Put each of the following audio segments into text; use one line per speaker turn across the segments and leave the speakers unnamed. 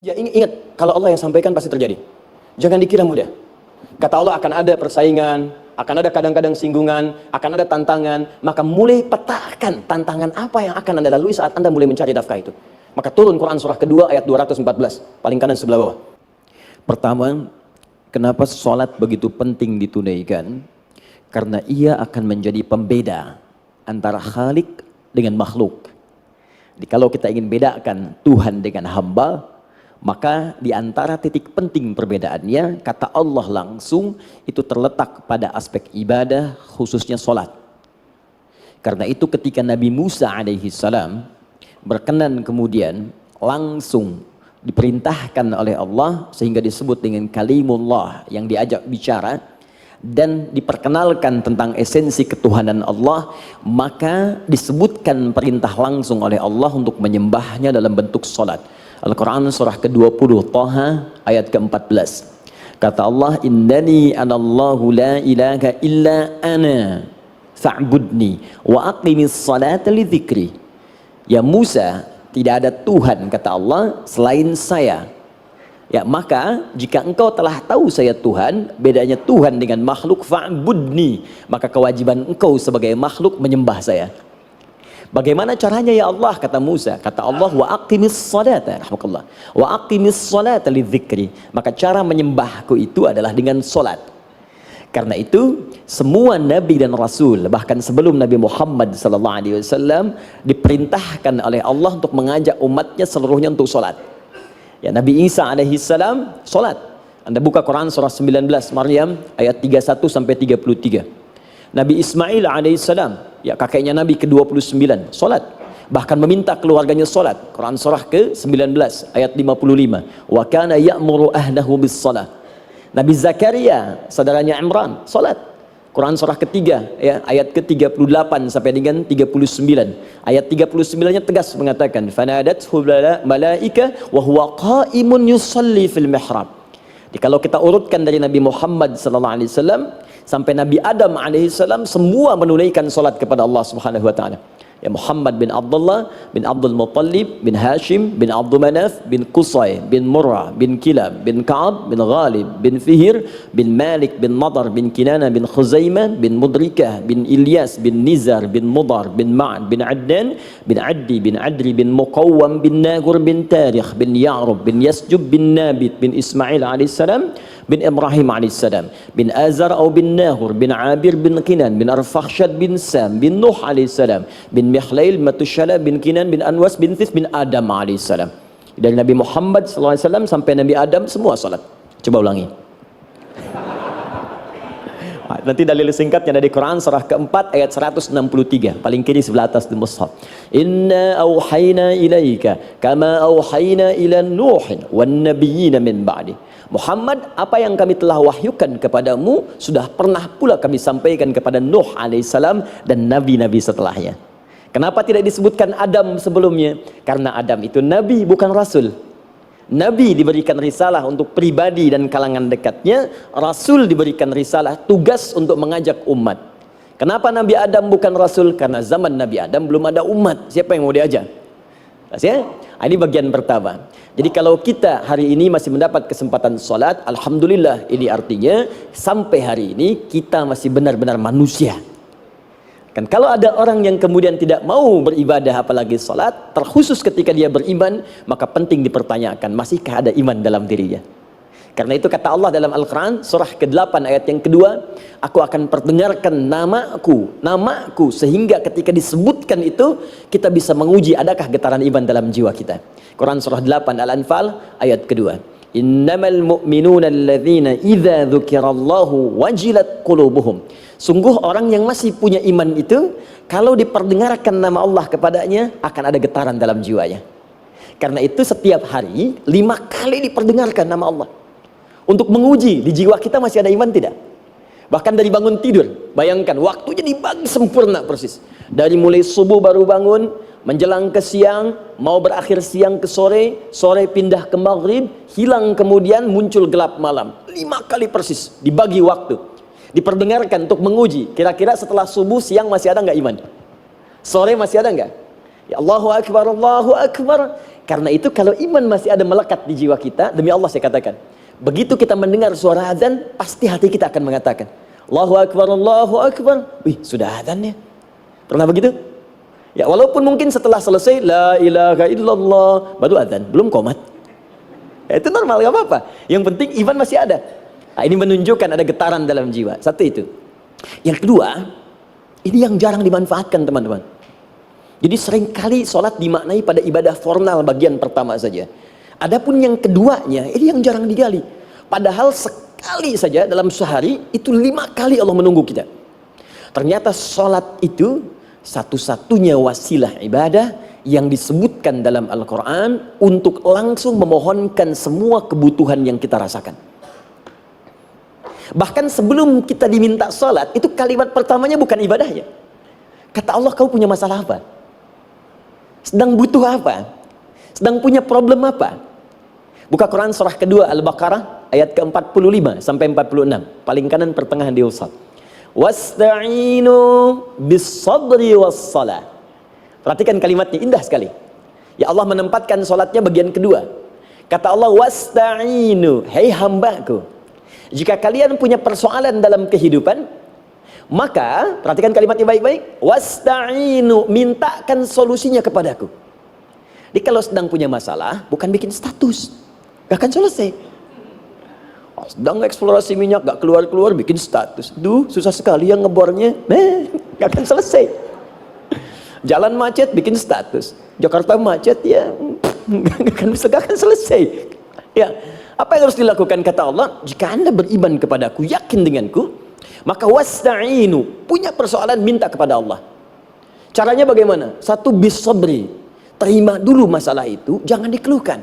Ya ingat, kalau Allah yang sampaikan pasti terjadi. Jangan dikira mudah. Kata Allah akan ada persaingan, akan ada kadang-kadang singgungan, akan ada tantangan. Maka mulai petakan tantangan apa yang akan Anda lalui saat Anda mulai mencari nafkah itu. Maka turun Quran surah kedua ayat 214, paling kanan sebelah bawah. Pertama, kenapa sholat begitu penting ditunaikan? Karena ia akan menjadi pembeda antara Khalik dengan makhluk. Jadi kalau kita ingin bedakan Tuhan dengan hamba, maka di antara titik penting perbedaannya, kata Allah langsung, itu terletak pada aspek ibadah, khususnya sholat. Karena itu ketika Nabi Musa alaihi salam berkenan kemudian langsung diperintahkan oleh Allah, sehingga disebut dengan kalimullah, yang diajak bicara, dan diperkenalkan tentang esensi ketuhanan Allah, maka disebutkan perintah langsung oleh Allah untuk menyembahnya dalam bentuk sholat. Al-Quran surah ke-20 Taha ayat ke-14. Kata Allah, innani anallahu la ilaha illa ana fa'budni wa aqimis salata li dzikri. Ya Musa, tidak ada Tuhan, kata Allah, selain saya. Ya, maka jika engkau telah tahu saya Tuhan, bedanya Tuhan dengan makhluk, fa'budni, maka kewajiban engkau sebagai makhluk menyembah saya. Bagaimana caranya ya Allah, kata Musa? Kata Allah, wa aqimis salata, rahmatullah, wa aqimis salata lidzikri. Maka cara menyembahku itu adalah dengan solat. Karena itu semua nabi dan rasul, bahkan sebelum Nabi Muhammad SAW, diperintahkan oleh Allah untuk mengajak umatnya seluruhnya untuk solat. Ya, Nabi Isa alaihissalam solat. Anda buka Quran surah 19 Maryam ayat 31 sampai 33. Nabi Ismail alaihissalam, ya kakeknya Nabi ke-29, solat. Bahkan meminta keluarganya solat. Quran surah ke-19 ayat 55. Wa kana ya'muru ahlahu bis salah. Nabi Zakaria, saudaranya Imran, solat. Quran surah ketiga, ya, ayat ke-38 sampai dengan 39. Ayat 39-nya tegas mengatakan, fanadathu malaika wa huwa qa'imun yusalli fil mihrab. Jadi kalau kita urutkan dari Nabi Muhammad SAW sampai Nabi Adam alaihissalam, semua menunaikan salat kepada Allah Subhanahu wa taala. Ya, Muhammad bin Abdullah bin Abdul Muttalib bin Hashim bin Abdul Manaf bin Qusay bin Murrah bin Kilab bin Ka'ab bin Ghalib bin Fihir bin Malik bin Nadar bin Kinana bin Khuzaimah bin Mudrikah bin Ilyas bin Nizar bin Mudar bin Ma'ad bin Adnan bin Addi bin Adri bin Muqawwam bin Nagur bin Tarikh bin Ya'rub bin Yasjub bin Nabit bin Ismail alaihissalam bin Ibrahim alaihissalam bin Azar atau bin Nahur bin Abir bin Kinan bin Arfakhshad bin Sam bin Nuh alaihissalam bin Mihlail Matushala bin Kinan bin Anwas bin This bin Adam alaihissalam. Dari Nabi Muhammad SAW sampai Nabi Adam semua salat. Coba ulangi. Nanti dalil singkatnya dari Quran surah keempat ayat 163, paling kiri sebelah atas di mushaf. Inna auhayna ilaika kama auhayna ila Nuhin wan nabiyyin min ba'di. Muhammad, apa yang kami telah wahyukan kepadamu sudah pernah pula kami sampaikan kepada Nuh alaihissalam dan nabi-nabi setelahnya. Kenapa tidak disebutkan Adam sebelumnya? Karena Adam itu nabi, bukan rasul. Nabi diberikan risalah untuk pribadi dan kalangan dekatnya, rasul diberikan risalah tugas untuk mengajak umat. Kenapa Nabi Adam bukan rasul? Karena zaman Nabi Adam belum ada umat. Siapa yang mau diajak? Ya? Ini bagian pertama. Jadi kalau kita hari ini masih mendapat kesempatan sholat, alhamdulillah, ini artinya sampai hari ini kita masih benar-benar manusia. Kan kalau ada orang yang kemudian tidak mau beribadah apalagi sholat, terkhusus ketika dia beriman, maka penting dipertanyakan, masihkah ada iman dalam dirinya? Karena itu kata Allah dalam Al-Quran surah ke-8 ayat yang kedua, aku akan perdengarkan namaku, sehingga ketika disebutkan itu kita bisa menguji adakah getaran iman dalam jiwa kita. Quran surah 8 Al-Anfal ayat kedua, innamal mu'minuna alladzina idza dzukirallahu wajilat qulubuhum. Sungguh orang yang masih punya iman itu, kalau diperdengarkan nama Allah kepadanya, akan ada getaran dalam jiwanya. Karena itu setiap hari 5 kali diperdengarkan nama Allah, untuk menguji di jiwa kita masih ada iman tidak. Bahkan dari bangun tidur, bayangkan waktunya dibagi sempurna persis. Dari mulai subuh baru bangun, menjelang ke siang, mau berakhir siang ke sore, sore pindah ke maghrib, hilang kemudian muncul gelap malam. 5 kali persis dibagi waktu, diperdengarkan untuk menguji. Kira-kira setelah subuh siang masih ada nggak iman? Sore masih ada nggak? Ya Allahu Akbar, Allahu Akbar. Karena itu kalau iman masih ada melekat di jiwa kita, demi Allah saya katakan, begitu kita mendengar suara azan, pasti hati kita akan mengatakan, Allahu Akbar, Allahu Akbar. Wih, sudah azannya. Pernah begitu? Ya, walaupun mungkin setelah selesai la ilaha illallah baru azan, belum qomat. Ya, itu normal, gak apa-apa. Yang penting iman masih ada. Nah, ini menunjukkan ada getaran dalam jiwa. Satu itu. Yang kedua, ini yang jarang dimanfaatkan teman-teman. Jadi seringkali sholat dimaknai pada ibadah formal bagian pertama saja. Adapun yang keduanya, ini yang jarang digali. Padahal sekali saja dalam sehari, itu 5 kali Allah menunggu kita. Ternyata sholat itu satu-satunya wasilah ibadah yang disebutkan dalam Al-Quran untuk langsung memohonkan semua kebutuhan yang kita rasakan. Bahkan sebelum kita diminta sholat, itu kalimat pertamanya bukan ibadahnya. Kata Allah, kau punya masalah apa? Sedang butuh apa? Sedang punya problem apa? Buka Quran surah kedua Al-Baqarah ayat ke-45 sampai 46, paling kanan pertengahan di usad. Wasta'inu bis-sabri was-salah. Perhatikan kalimatnya, indah sekali. Ya Allah menempatkan salatnya bagian kedua. Kata Allah, wasta'inu, hei hambaku, jika kalian punya persoalan dalam kehidupan, maka, perhatikan kalimatnya baik-baik, wasta'inu, mintakan solusinya kepadaku. Jadi kalau sedang punya masalah, bukan bikin status, gak akan selesai. Sedang eksplorasi minyak, gak keluar-keluar, bikin status. Duh, susah sekali yang ngebornya, gak akan selesai. Jalan macet, bikin status. Jakarta macet, ya gak akan selesai. Ya, apa yang harus dilakukan? Kata Allah, jika anda beriman kepadaku, yakin denganku, maka wasta'inu, punya persoalan, minta kepada Allah. Caranya bagaimana? Satu, bis-sabri, terima dulu masalah itu, jangan dikeluhkan.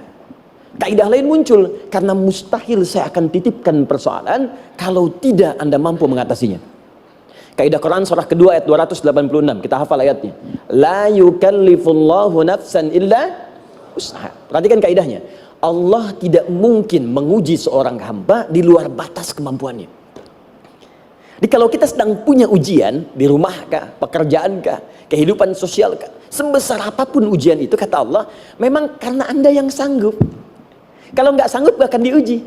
Kaidah lain muncul, karena mustahil saya akan titipkan persoalan kalau tidak anda mampu mengatasinya. Kaidah Quran surah kedua ayat 286, kita hafal ayatnya. La yukallifullahu nafsan illa usaha. Perhatikan kaidahnya. Allah tidak mungkin menguji seorang hamba di luar batas kemampuannya. Jadi kalau kita sedang punya ujian di rumah kah, pekerjaan kah, kehidupan sosial kah, sebesar apapun ujian itu, kata Allah, memang karena anda yang sanggup. Kalau nggak sanggup gak akan diuji.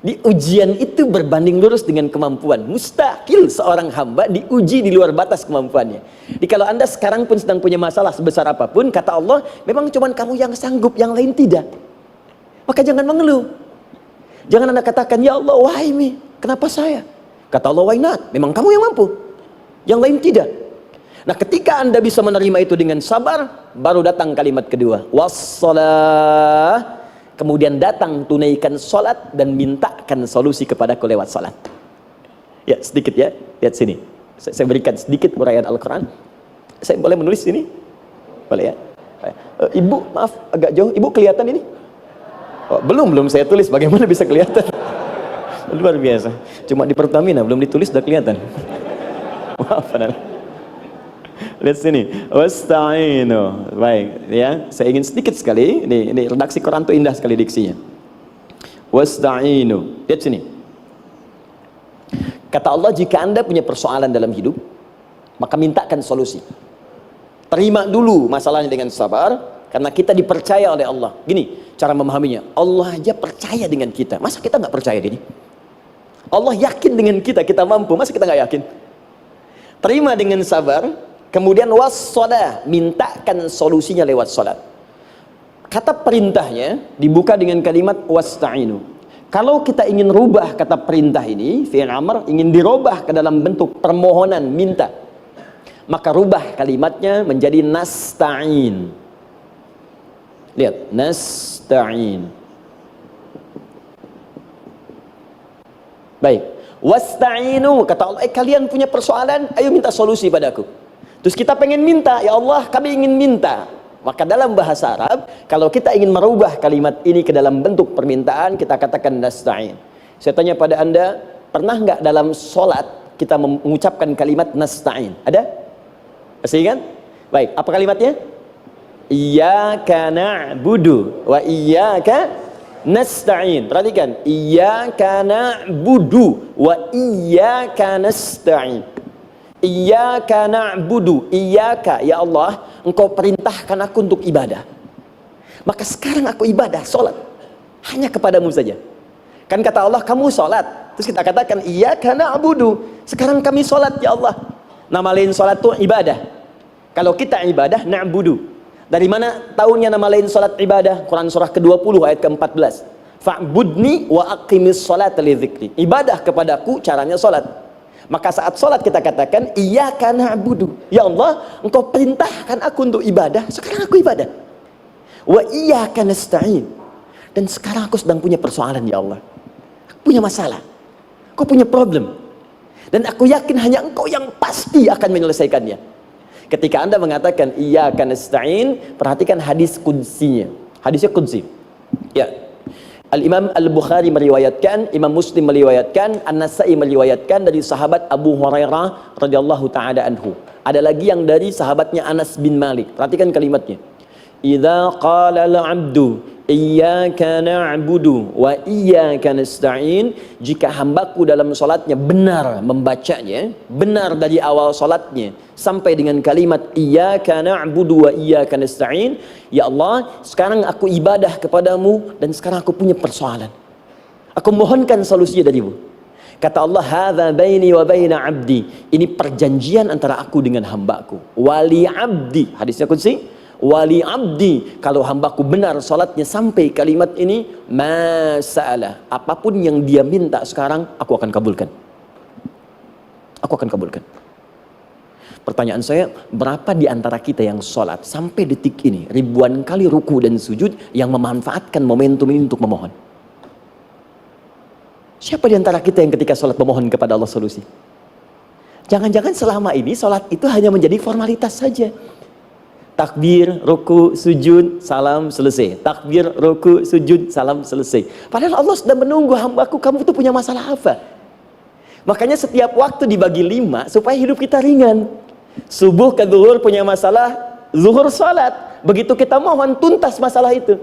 Di ujian itu berbanding lurus dengan kemampuan. Mustahil seorang hamba diuji di luar batas kemampuannya. Jadi kalau anda sekarang pun sedang punya masalah sebesar apapun, kata Allah, memang cuma kamu yang sanggup, yang lain tidak. Maka jangan mengeluh. Jangan anda katakan, ya Allah, why me? Kenapa saya? Kata Allah, why not? Memang kamu yang mampu, yang lain tidak. Nah, ketika anda bisa menerima itu dengan sabar, baru datang kalimat kedua, wassalah. Kemudian datang, tunaikan sholat dan mintakan solusi kepadaku lewat sholat. Ya, sedikit ya, lihat sini. Saya berikan sedikit uraian Al-Quran. Saya boleh menulis sini? Boleh ya? Ibu, maaf, agak jauh. Ibu kelihatan ini? Oh, belum saya tulis, bagaimana bisa kelihatan? Luar biasa. Cuma di Pertamina belum ditulis udah kelihatan. Maaf, lihat sini. Wasta'inu. Baik, ya. Saya ingin sedikit sekali. Ini redaksi Quran tuh indah sekali diksinya. Wasta'inu. Lihat sini. Kata Allah, jika anda punya persoalan dalam hidup, maka mintakan solusi. Terima dulu masalahnya dengan sabar, karena kita dipercaya oleh Allah. Gini cara memahaminya. Allah aja percaya dengan kita. Masa kita nggak percaya diri? Allah yakin dengan kita, kita mampu. Masa kita nggak yakin? Terima dengan sabar, kemudian wassalah, mintakan solusinya lewat salat. Kata perintahnya dibuka dengan kalimat wasta'inu. Kalau kita ingin rubah kata perintah ini, fi'il amr, ingin dirubah ke dalam bentuk permohonan, minta, maka rubah kalimatnya menjadi nasta'in. Lihat, nasta'in. Baik, wasta'inu, kata Allah, kalian punya persoalan, ayo minta solusi padaku. Terus kita pengen minta, ya Allah, kami ingin minta. Maka dalam bahasa Arab, kalau kita ingin merubah kalimat ini ke dalam bentuk permintaan, kita katakan nasta'in. Saya tanya pada anda, pernah nggak dalam sholat kita mengucapkan kalimat nasta'in? Ada? Masih ingat? Baik, apa kalimatnya? Iyyaka na'budu wa iyyaka nasta'in. Perhatikan, iyyaka na'budu wa iyyaka nasta'in. Iyyaka na'budu, iyyaka, ya Allah, engkau perintahkan aku untuk ibadah. Maka sekarang aku ibadah, sholat hanya kepadamu saja. Kan kata Allah, kamu sholat. Terus kita katakan, iyyaka na'budu. Sekarang kami sholat ya Allah. Nama lain sholat itu ibadah. Kalau kita ibadah, na'budu. Dari mana tahunnya nama lain sholat ibadah? Quran surah ke-20 ayat ke-14. Fa'budni wa aqimis sholata li dzikri. Ibadah kepadaku caranya sholat. Maka saat sholat kita katakan, iyyaka na'budu. Ya Allah, engkau perintahkan aku untuk ibadah. Sekarang aku ibadah. Wa iyyaka nasta'in. Dan sekarang aku sedang punya persoalan ya Allah. Aku punya masalah. Aku punya problem. Dan aku yakin hanya engkau yang pasti akan menyelesaikannya. Ketika Anda mengatakan iyyaka nasta'in, perhatikan hadis qudsinya. Hadisnya qudsi. Ya. Al-Imam Al-Bukhari meriwayatkan, Imam Muslim meriwayatkan, An-Nasa'i meriwayatkan dari sahabat Abu Hurairah radhiyallahu taala anhu. Ada lagi yang dari sahabatnya Anas bin Malik. Perhatikan kalimatnya. Idza qala al-'abdu iyyaka na'budu wa iyyaka nasta'in, jika hambaku dalam salatnya benar membacanya, benar dari awal salatnya sampai dengan kalimat iyyaka na'budu wa iyyaka nasta'in, ya Allah, sekarang aku ibadah kepadamu dan sekarang aku punya persoalan. Aku mohonkan solusinya darimu. Kata Allah, hadza baini wa baina 'abdi. Ini perjanjian antara aku dengan hambaku. Wali 'abdi. Hadisnya qudsi. Wali abdi, kalau hambaku benar salatnya sampai kalimat ini, masalah, apapun yang dia minta sekarang, aku akan kabulkan. Aku akan kabulkan. Pertanyaan saya, berapa di antara kita yang salat sampai detik ini ribuan kali ruku dan sujud yang memanfaatkan momentum ini untuk memohon? Siapa di antara kita yang ketika salat memohon kepada Allah solusi? Jangan-jangan selama ini salat itu hanya menjadi formalitas saja. Takbir, ruku, sujud, salam, selesai. Takbir, ruku, sujud, salam, selesai. Padahal Allah sudah menunggu hambaku, kamu tuh punya masalah apa? Makanya setiap waktu dibagi 5 supaya hidup kita ringan. Subuh ke zuhur punya masalah, zuhur salat. Begitu kita mohon, tuntas masalah itu.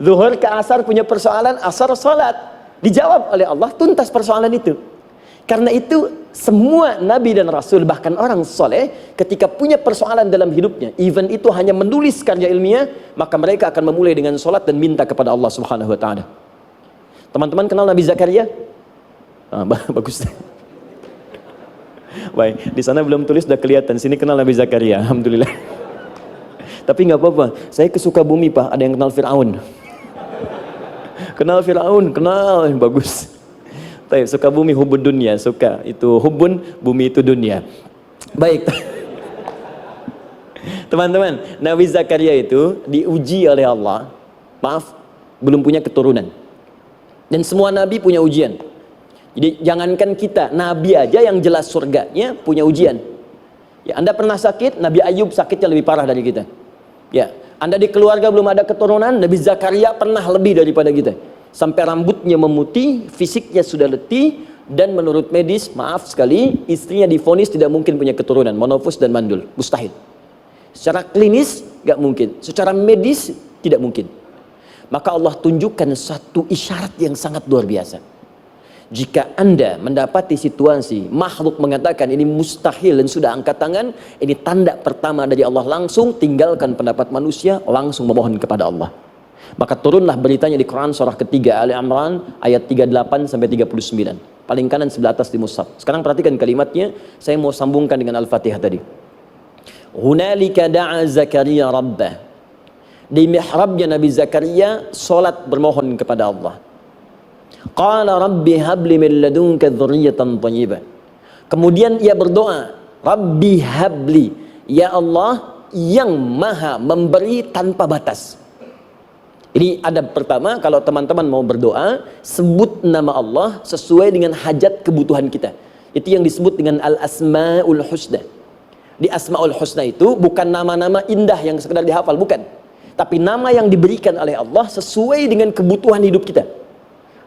Zuhur ke asar punya persoalan, asar salat. Dijawab oleh Allah, tuntas persoalan itu. Karena itu semua nabi dan rasul, bahkan orang soleh, ketika punya persoalan dalam hidupnya, even itu hanya menulis karya ilmiah, maka mereka akan memulai dengan sholat dan minta kepada Allah Subhanahu wa Ta'ala. Teman-teman kenal Nabi Zakaria? Bagus. Baik, di sana belum tulis, sudah kelihatan. Sini kenal Nabi Zakaria, alhamdulillah. Tapi nggak apa-apa. Saya ke Sukabumi, Pak. Ada yang kenal Fir'aun? Kenal Fir'aun, kenal, bagus. Baik, Sukabumi hubun dunia, suka itu hubun, bumi itu dunia. Baik. Teman-teman, Nabi Zakaria itu diuji oleh Allah. Maaf, belum punya keturunan. Dan semua nabi punya ujian. Jadi jangankan kita, nabi aja yang jelas surganya punya ujian. Ya, Anda pernah sakit, Nabi Ayub sakitnya lebih parah dari kita. Ya, Anda di keluarga belum ada keturunan, Nabi Zakaria pernah lebih daripada kita. Sampai rambutnya memutih, fisiknya sudah letih, dan menurut medis, maaf sekali, istrinya divonis tidak mungkin punya keturunan, monofus dan mandul, mustahil. Secara klinis gak mungkin, secara medis tidak mungkin. Maka Allah tunjukkan satu isyarat yang sangat luar biasa. Jika Anda mendapati situasi makhluk mengatakan ini mustahil dan sudah angkat tangan, ini tanda pertama dari Allah, langsung tinggalkan pendapat manusia, langsung memohon kepada Allah. Maka turunlah beritanya di Quran surah ketiga Ali Imran ayat 38 sampai 39. Paling kanan sebelah atas di mushaf. Sekarang perhatikan kalimatnya, saya mau sambungkan dengan Al-Fatihah tadi. Hunalika da'a Zakaria rabbah. Di mihrabnya Nabi Zakaria salat bermohon kepada Allah. Qala rabbi habli min ladunka dzurriyyatan thayyibah. Kemudian ia berdoa, Rabbi habli, ya Allah yang maha memberi tanpa batas. Ini adab pertama, kalau teman-teman mau berdoa, sebut nama Allah sesuai dengan hajat kebutuhan kita. Itu yang disebut dengan Al-Asma'ul Husna. Di Asma'ul Husna itu bukan nama-nama indah yang sekedar dihafal, bukan. Tapi nama yang diberikan oleh Allah sesuai dengan kebutuhan hidup kita.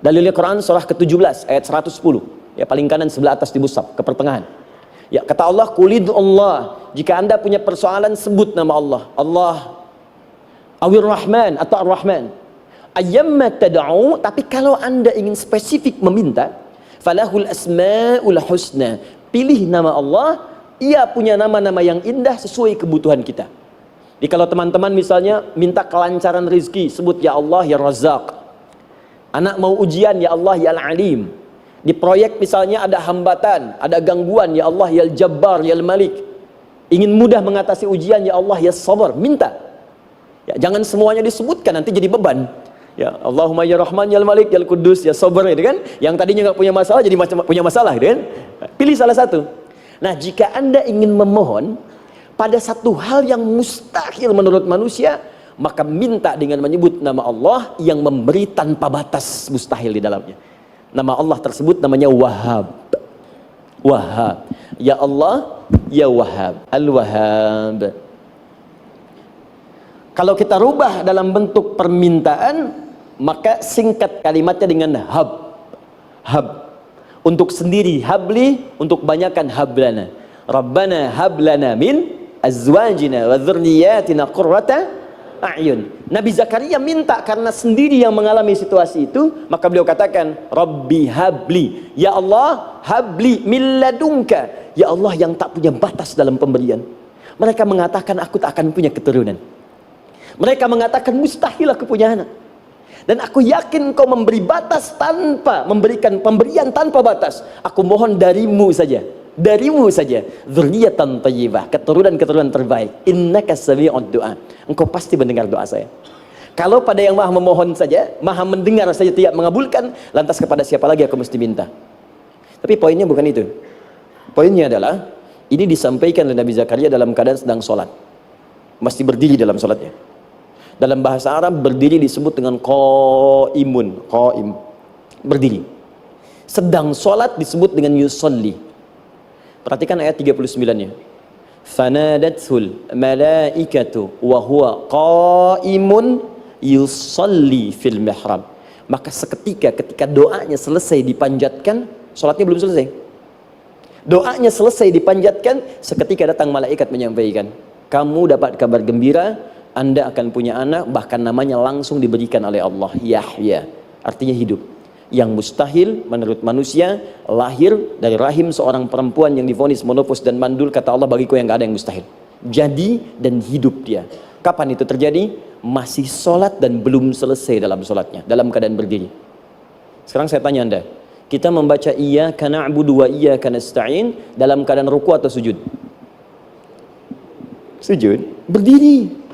Dalilnya Quran surah ke-17 ayat 110. Ya, paling kanan sebelah atas di mushaf, ke pertengahan. Ya, kata Allah, Qulid Allah. Jika Anda punya persoalan, sebut nama Allah. Allah Awir Rahman atau Ar-Rahman. Ayyamma tad'u, tapi kalau Anda ingin spesifik meminta, falahul asmaul husna. Pilih nama Allah, ia punya nama-nama yang indah sesuai kebutuhan kita. Jadi kalau teman-teman misalnya minta kelancaran rezeki, sebut ya Allah ya Razzaq. Anak mau ujian, ya Allah ya Al-Alim. Di proyek misalnya ada hambatan, ada gangguan, ya Allah ya Al-Jabbar ya Al-Malik. Ingin mudah mengatasi ujian, ya Allah ya Sabar. Minta. Ya, jangan semuanya disebutkan, nanti jadi beban. Ya Allahumma ya Rahman ya Al-Malik ya Al-Quddus ya Sabar, gitu kan? Yang tadinya nggak punya masalah jadi punya masalah, gitu kan? Pilih salah satu. Nah, jika Anda ingin memohon pada satu hal yang mustahil menurut manusia, maka minta dengan menyebut nama Allah yang memberi tanpa batas mustahil di dalamnya. Nama Allah tersebut namanya Wahhab. Wahhab. Ya Allah, ya Wahhab. Al-Wahhab. Kalau kita rubah dalam bentuk permintaan, maka singkat kalimatnya dengan hab. Hab. Untuk sendiri habli, untuk banyakkan hablana. Rabbana hablana min azwajina wa dzurriyyatina qurrata a'yun. Nabi Zakaria minta karena sendiri yang mengalami situasi itu, maka beliau katakan, Rabbi habli, ya Allah habli min ladunka, ya Allah yang tak punya batas dalam pemberian. Mereka mengatakan aku tak akan punya keturunan. Mereka mengatakan mustahil aku punya anak. Dan aku yakin kau memberi batas tanpa memberikan pemberian tanpa batas. Aku mohon darimu saja. Darimu saja, dzurriyyatan thayyibah, keturunan-keturunan terbaik. Innaka sami'ud du'a. Engkau pasti mendengar doa saya. Kalau pada yang maha memohon saja, maha mendengar saja tidak mengabulkan, lantas kepada siapa lagi aku mesti minta? Tapi poinnya bukan itu. Poinnya adalah ini disampaikan oleh Nabi Zakaria dalam keadaan sedang sholat, masih berdiri dalam sholatnya. Dalam bahasa Arab berdiri disebut dengan qaimun, qaim, berdiri. Sedang sholat disebut dengan yusolli. Perhatikan ayat 39-nya. Fanadatul malaikatu wa huwa qaimun yusalli fil mihrab. Maka seketika ketika doanya selesai dipanjatkan, sholatnya belum selesai. Doanya selesai dipanjatkan, seketika datang malaikat menyampaikan, kamu dapat kabar gembira, Anda akan punya anak, bahkan namanya langsung diberikan oleh Allah, Yahya. Artinya hidup. Yang mustahil menurut manusia, lahir dari rahim seorang perempuan yang divonis monopos dan mandul, kata Allah, bagiku yang gak ada yang mustahil. Jadi dan hidup dia. Kapan itu terjadi? Masih sholat dan belum selesai dalam sholatnya, dalam keadaan berdiri. Sekarang saya tanya Anda, kita membaca iyyaka na'budu wa iyyaka nasta'in dalam keadaan ruku atau sujud? Sujud. Berdiri.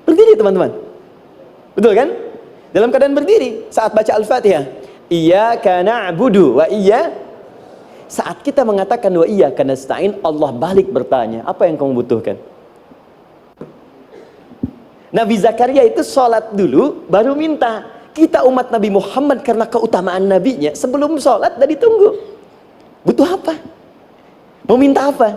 Berdiri teman-teman. Betul kan? Dalam keadaan berdiri saat baca Al-Fatihah. Iyyaka na'budu wa saat kita mengatakan wa iyyaka nasta'in, Allah balik bertanya, apa yang kamu butuhkan? Nabi Zakaria itu sholat dulu baru minta. Kita umat Nabi Muhammad karena keutamaan nabinya, sebelum sholat dah ditunggu. Butuh apa? Mau minta apa?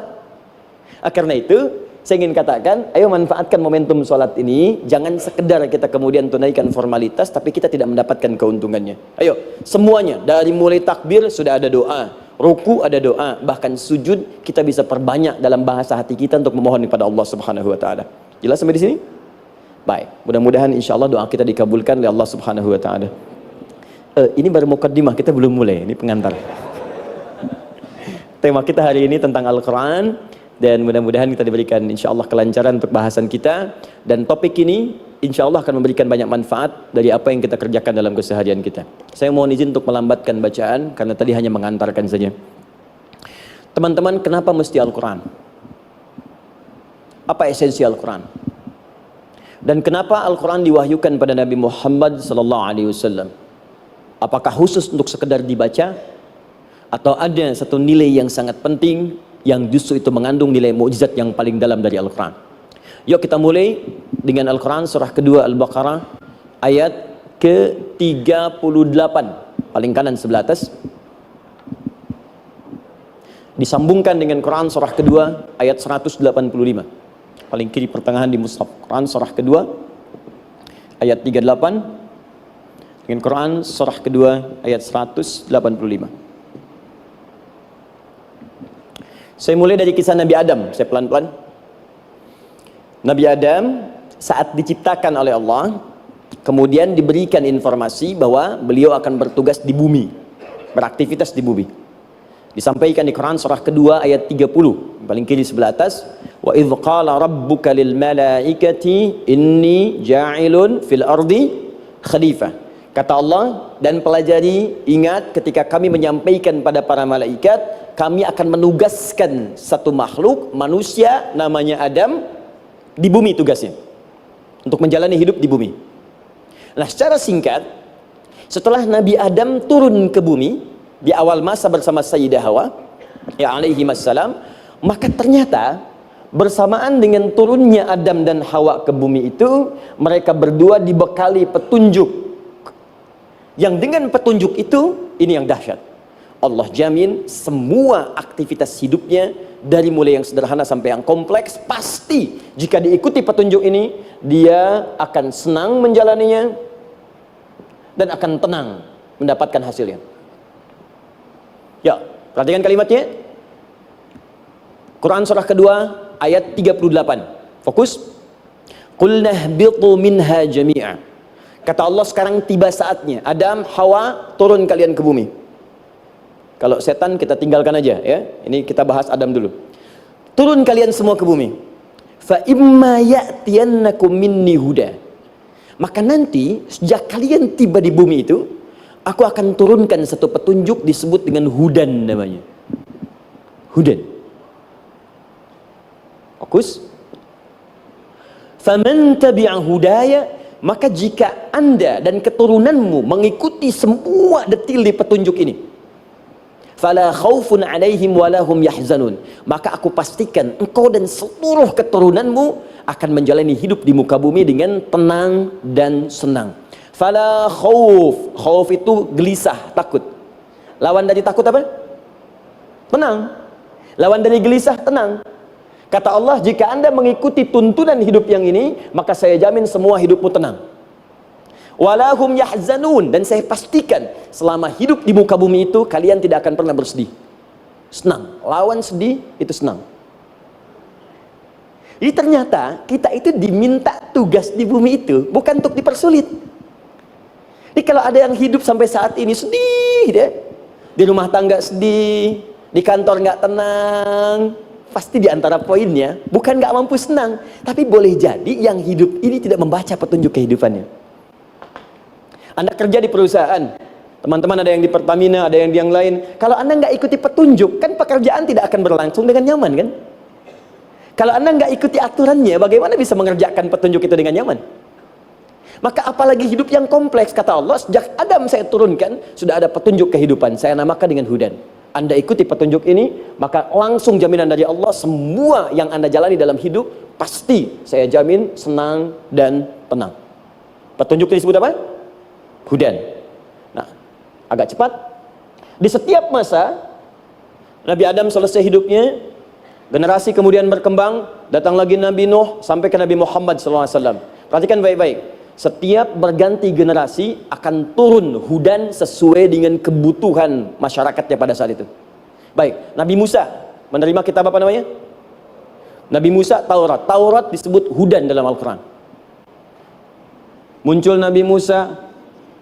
Karena itu saya ingin katakan, ayo manfaatkan momentum sholat ini. Jangan sekedar kita kemudian tunaikan formalitas, tapi kita tidak mendapatkan keuntungannya. Ayo, semuanya, dari mulai takbir sudah ada doa, ruku ada doa, bahkan sujud kita bisa perbanyak dalam bahasa hati kita untuk memohon kepada Allah Subhanahu Wa Taala. Jelas sampai di sini? Baik, mudah-mudahan insya Allah doa kita dikabulkan oleh Allah Subhanahu Wa Taala. Ini baru mukaddimah, kita belum mulai, ini pengantar. Tema kita hari ini tentang Al-Quran. Dan mudah-mudahan kita diberikan insya Allah kelancaran untuk bahasan kita. Dan topik ini insya Allah akan memberikan banyak manfaat dari apa yang kita kerjakan dalam keseharian kita. Saya mohon izin untuk melambatkan bacaan karena tadi hanya mengantarkan saja. Teman-teman, kenapa mesti Al-Quran? Apa esensi Al-Quran? Dan kenapa Al-Quran diwahyukan pada Nabi Muhammad SAW? Apakah khusus untuk sekedar dibaca? Atau ada satu nilai yang sangat penting yang justru itu mengandung nilai mukjizat yang paling dalam dari Al-Quran? Yuk kita mulai dengan Al-Quran surah kedua Al-Baqarah ayat ke-38, paling kanan sebelah atas, disambungkan dengan Quran surah kedua ayat 185, paling kiri pertengahan di mushaf. Quran surah kedua ayat 38 dengan Quran surah kedua ayat 185. Saya mulai dari kisah Nabi Adam, saya pelan-pelan. Nabi Adam saat diciptakan oleh Allah, kemudian diberikan informasi bahwa beliau akan bertugas di bumi, beraktivitas di bumi. Disampaikan di Quran surah kedua ayat 30, paling kiri sebelah atas. Wa idh qala rabbuka lil malaikati inni ja'ilun fil ardi khalifah. Kata Allah, dan pelajari, ingat ketika kami menyampaikan pada para malaikat, kami akan menugaskan satu makhluk manusia namanya Adam di bumi, tugasnya untuk menjalani hidup di bumi. Nah, secara singkat, setelah Nabi Adam turun ke bumi di awal masa bersama Sayyidah Hawa ya alaihi wassalam, maka ternyata bersamaan dengan turunnya Adam dan Hawa ke bumi itu, mereka berdua dibekali petunjuk. Yang dengan petunjuk itu, ini yang dahsyat, Allah jamin semua aktivitas hidupnya, dari mulai yang sederhana sampai yang kompleks, pasti jika diikuti petunjuk ini, dia akan senang menjalaninya dan akan tenang mendapatkan hasilnya. Ya, perhatikan kalimatnya. Quran surah kedua ayat 38. Fokus. Qul nahbitu minha jami'a. Kata Allah, sekarang tiba saatnya Adam, Hawa, turun kalian ke bumi. Kalau setan kita tinggalkan aja ya. Ini kita bahas Adam dulu. Turun kalian semua ke bumi. Fa imma ya'tiyannakum minni huda. Maka nanti sejak kalian tiba di bumi itu, aku akan turunkan satu petunjuk disebut dengan hudan namanya. Hudan. Fokus. Faman tabi'a hudaya, maka jika Anda dan keturunanmu mengikuti semua detil di petunjuk ini, fala khaufun alaihim walahum yahzanun, maka aku pastikan engkau dan seluruh keturunanmu akan menjalani hidup di muka bumi dengan tenang dan senang. Fala khauf, khauf itu gelisah, takut. Lawan dari takut apa? Tenang. Lawan dari gelisah, tenang. Kata Allah, jika Anda mengikuti tuntunan hidup yang ini, maka saya jamin semua hidupmu tenang. Walahum yahzanun, dan saya pastikan selama hidup di muka bumi itu, kalian tidak akan pernah bersedih. Senang. Lawan sedih, itu senang. Jadi ternyata, kita itu diminta tugas di bumi itu, bukan untuk dipersulit. Jadi kalau ada yang hidup sampai saat ini sedih, deh, di rumah tangga sedih, di kantor nggak tenang, pasti di antara poinnya bukan nggak mampu senang, tapi boleh jadi yang hidup ini tidak membaca petunjuk kehidupannya. Anda kerja di perusahaan, teman-teman ada yang di Pertamina, ada yang di yang lain. Kalau Anda nggak ikuti petunjuk, kan pekerjaan tidak akan berlangsung dengan nyaman, kan? Kalau Anda nggak ikuti aturannya, bagaimana bisa mengerjakan petunjuk itu dengan nyaman? Maka apalagi hidup yang kompleks, kata Allah, sejak Adam saya turunkan, sudah ada petunjuk kehidupan, saya namakan dengan hudan. Anda ikuti petunjuk ini, maka langsung jaminan dari Allah, semua yang Anda jalani dalam hidup, pasti saya jamin senang dan tenang. Petunjuk ini disebut apa? Hudan. Nah, agak cepat. Di setiap masa, Nabi Adam selesai hidupnya, generasi kemudian berkembang, datang lagi Nabi Nuh, sampai ke Nabi Muhammad SAW. Perhatikan baik-baik. Setiap berganti generasi akan turun hudan sesuai dengan kebutuhan masyarakatnya pada saat itu. Baik, Nabi Musa menerima kitab apa namanya? Nabi Musa, Taurat. Taurat disebut hudan dalam Al-Quran. Muncul Nabi Musa,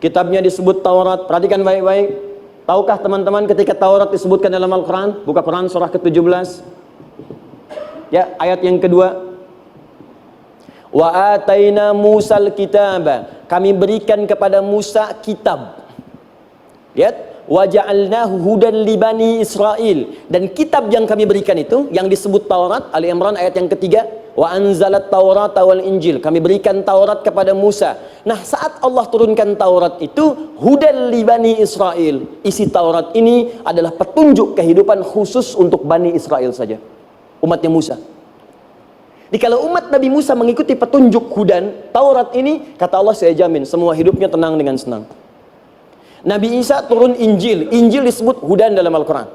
kitabnya disebut Taurat. Perhatikan baik-baik. Tahukah teman-teman ketika Taurat disebutkan dalam Al-Quran? Buka Quran surah ke-17. Ya, ayat yang kedua. Wa ataina Musal kitaba, kami berikan kepada Musa kitab. Lihat, wa ja'alnahu hudan li bani Israil, dan kitab yang kami berikan itu yang disebut Taurat, Ali Imran ayat yang ketiga, wa anzalat Taurata wal Injil, kami berikan Taurat kepada Musa. Nah, saat Allah turunkan Taurat itu hudan li bani Israil, isi Taurat ini adalah petunjuk kehidupan khusus untuk Bani Israel saja, umatnya Musa. Jadi kalau umat Nabi Musa mengikuti petunjuk hudan Taurat ini, kata Allah, saya jamin semua hidupnya tenang dengan senang. Nabi Isa turun Injil. Injil disebut hudan dalam Al-Quran.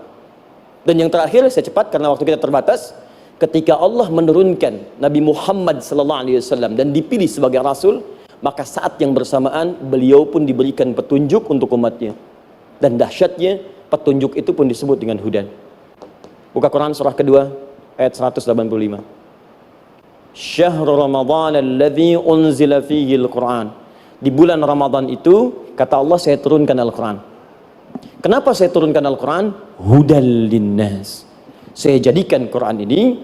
Dan yang terakhir, saya cepat karena waktu kita terbatas, ketika Allah menurunkan Nabi Muhammad SAW dan dipilih sebagai Rasul, maka saat yang bersamaan beliau pun diberikan petunjuk untuk umatnya. Dan dahsyatnya, petunjuk itu pun disebut dengan hudan. Buka Quran surah kedua ayat 185. Syahrul Ramadan alladzi unzila fihi al-Quran. Di bulan Ramadan itu, kata Allah, saya turunkan Al-Quran. Kenapa saya turunkan Al-Quran? Hudal linnas. Saya jadikan Quran ini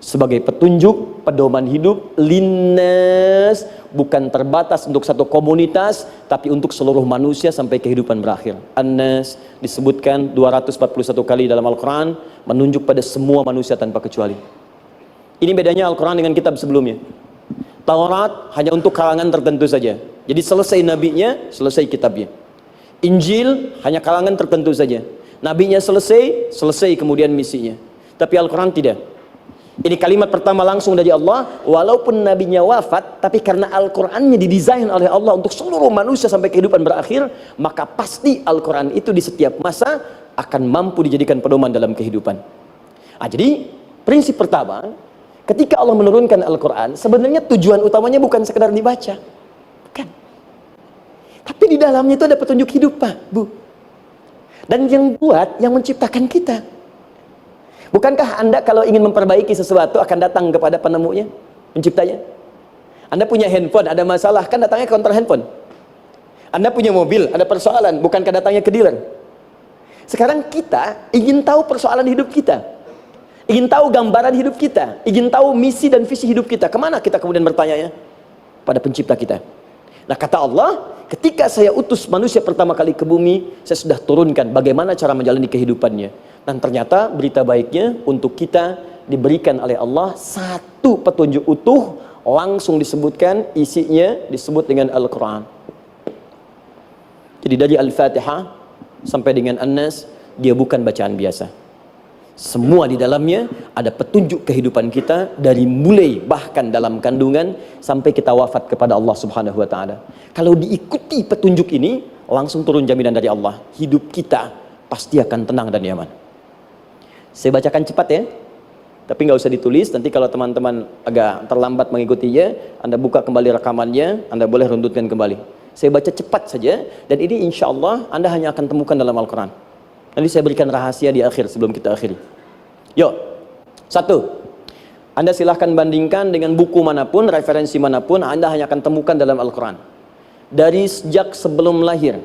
sebagai petunjuk, pedoman hidup linnas, bukan terbatas untuk satu komunitas, tapi untuk seluruh manusia sampai kehidupan berakhir. An-nas disebutkan 241 kali dalam Al-Quran, menunjuk pada semua manusia tanpa kecuali. Ini bedanya Al-Quran dengan kitab sebelumnya. Taurat hanya untuk kalangan tertentu saja. Jadi selesai nabinya, selesai kitabnya. Injil hanya kalangan tertentu saja. Nabinya selesai, selesai kemudian misinya. Tapi Al-Quran tidak. Ini kalimat pertama langsung dari Allah, walaupun nabinya wafat, tapi karena Al-Qurannya didesain oleh Allah untuk seluruh manusia sampai kehidupan berakhir, maka pasti Al-Quran itu di setiap masa akan mampu dijadikan pedoman dalam kehidupan. Jadi prinsip pertama, ketika Allah menurunkan Al-Quran, sebenarnya tujuan utamanya bukan sekedar dibaca, bukan. Tapi di dalamnya itu ada petunjuk hidup, Pak, Bu. Dan yang buat, yang menciptakan kita. Bukankah Anda kalau ingin memperbaiki sesuatu akan datang kepada penemunya, penciptanya? Anda punya handphone, ada masalah, kan datangnya ke counter handphone. Anda punya mobil, ada persoalan, bukankah datangnya ke dealer? Sekarang kita ingin tahu persoalan hidup kita, ingin tahu gambaran hidup kita, ingin tahu misi dan visi hidup kita. Kemana kita kemudian bertanya? Pada pencipta kita. Nah, kata Allah, ketika saya utus manusia pertama kali ke bumi, saya sudah turunkan bagaimana cara menjalani kehidupannya. Dan ternyata berita baiknya untuk kita diberikan oleh Allah satu petunjuk utuh, langsung disebutkan, isinya disebut dengan Al-Quran. Jadi dari Al-Fatihah sampai dengan An-Nas, dia bukan bacaan biasa. Semua di dalamnya ada petunjuk kehidupan kita, dari mulai bahkan dalam kandungan sampai kita wafat kepada Allah Subhanahu wa Ta'ala. Kalau diikuti petunjuk ini, langsung turun jaminan dari Allah, hidup kita pasti akan tenang dan nyaman. Saya bacakan cepat ya, tapi nggak usah ditulis. Nanti kalau teman-teman agak terlambat mengikutinya, Anda buka kembali rekamannya, Anda boleh runtutkan kembali. Saya baca cepat saja, dan ini insya Allah Anda hanya akan temukan dalam Al-Quran. Nanti saya berikan rahasia di akhir sebelum kita akhiri. Yuk, satu, Anda silahkan bandingkan dengan buku manapun, referensi manapun, Anda hanya akan temukan dalam Al-Quran. Dari sejak sebelum lahir,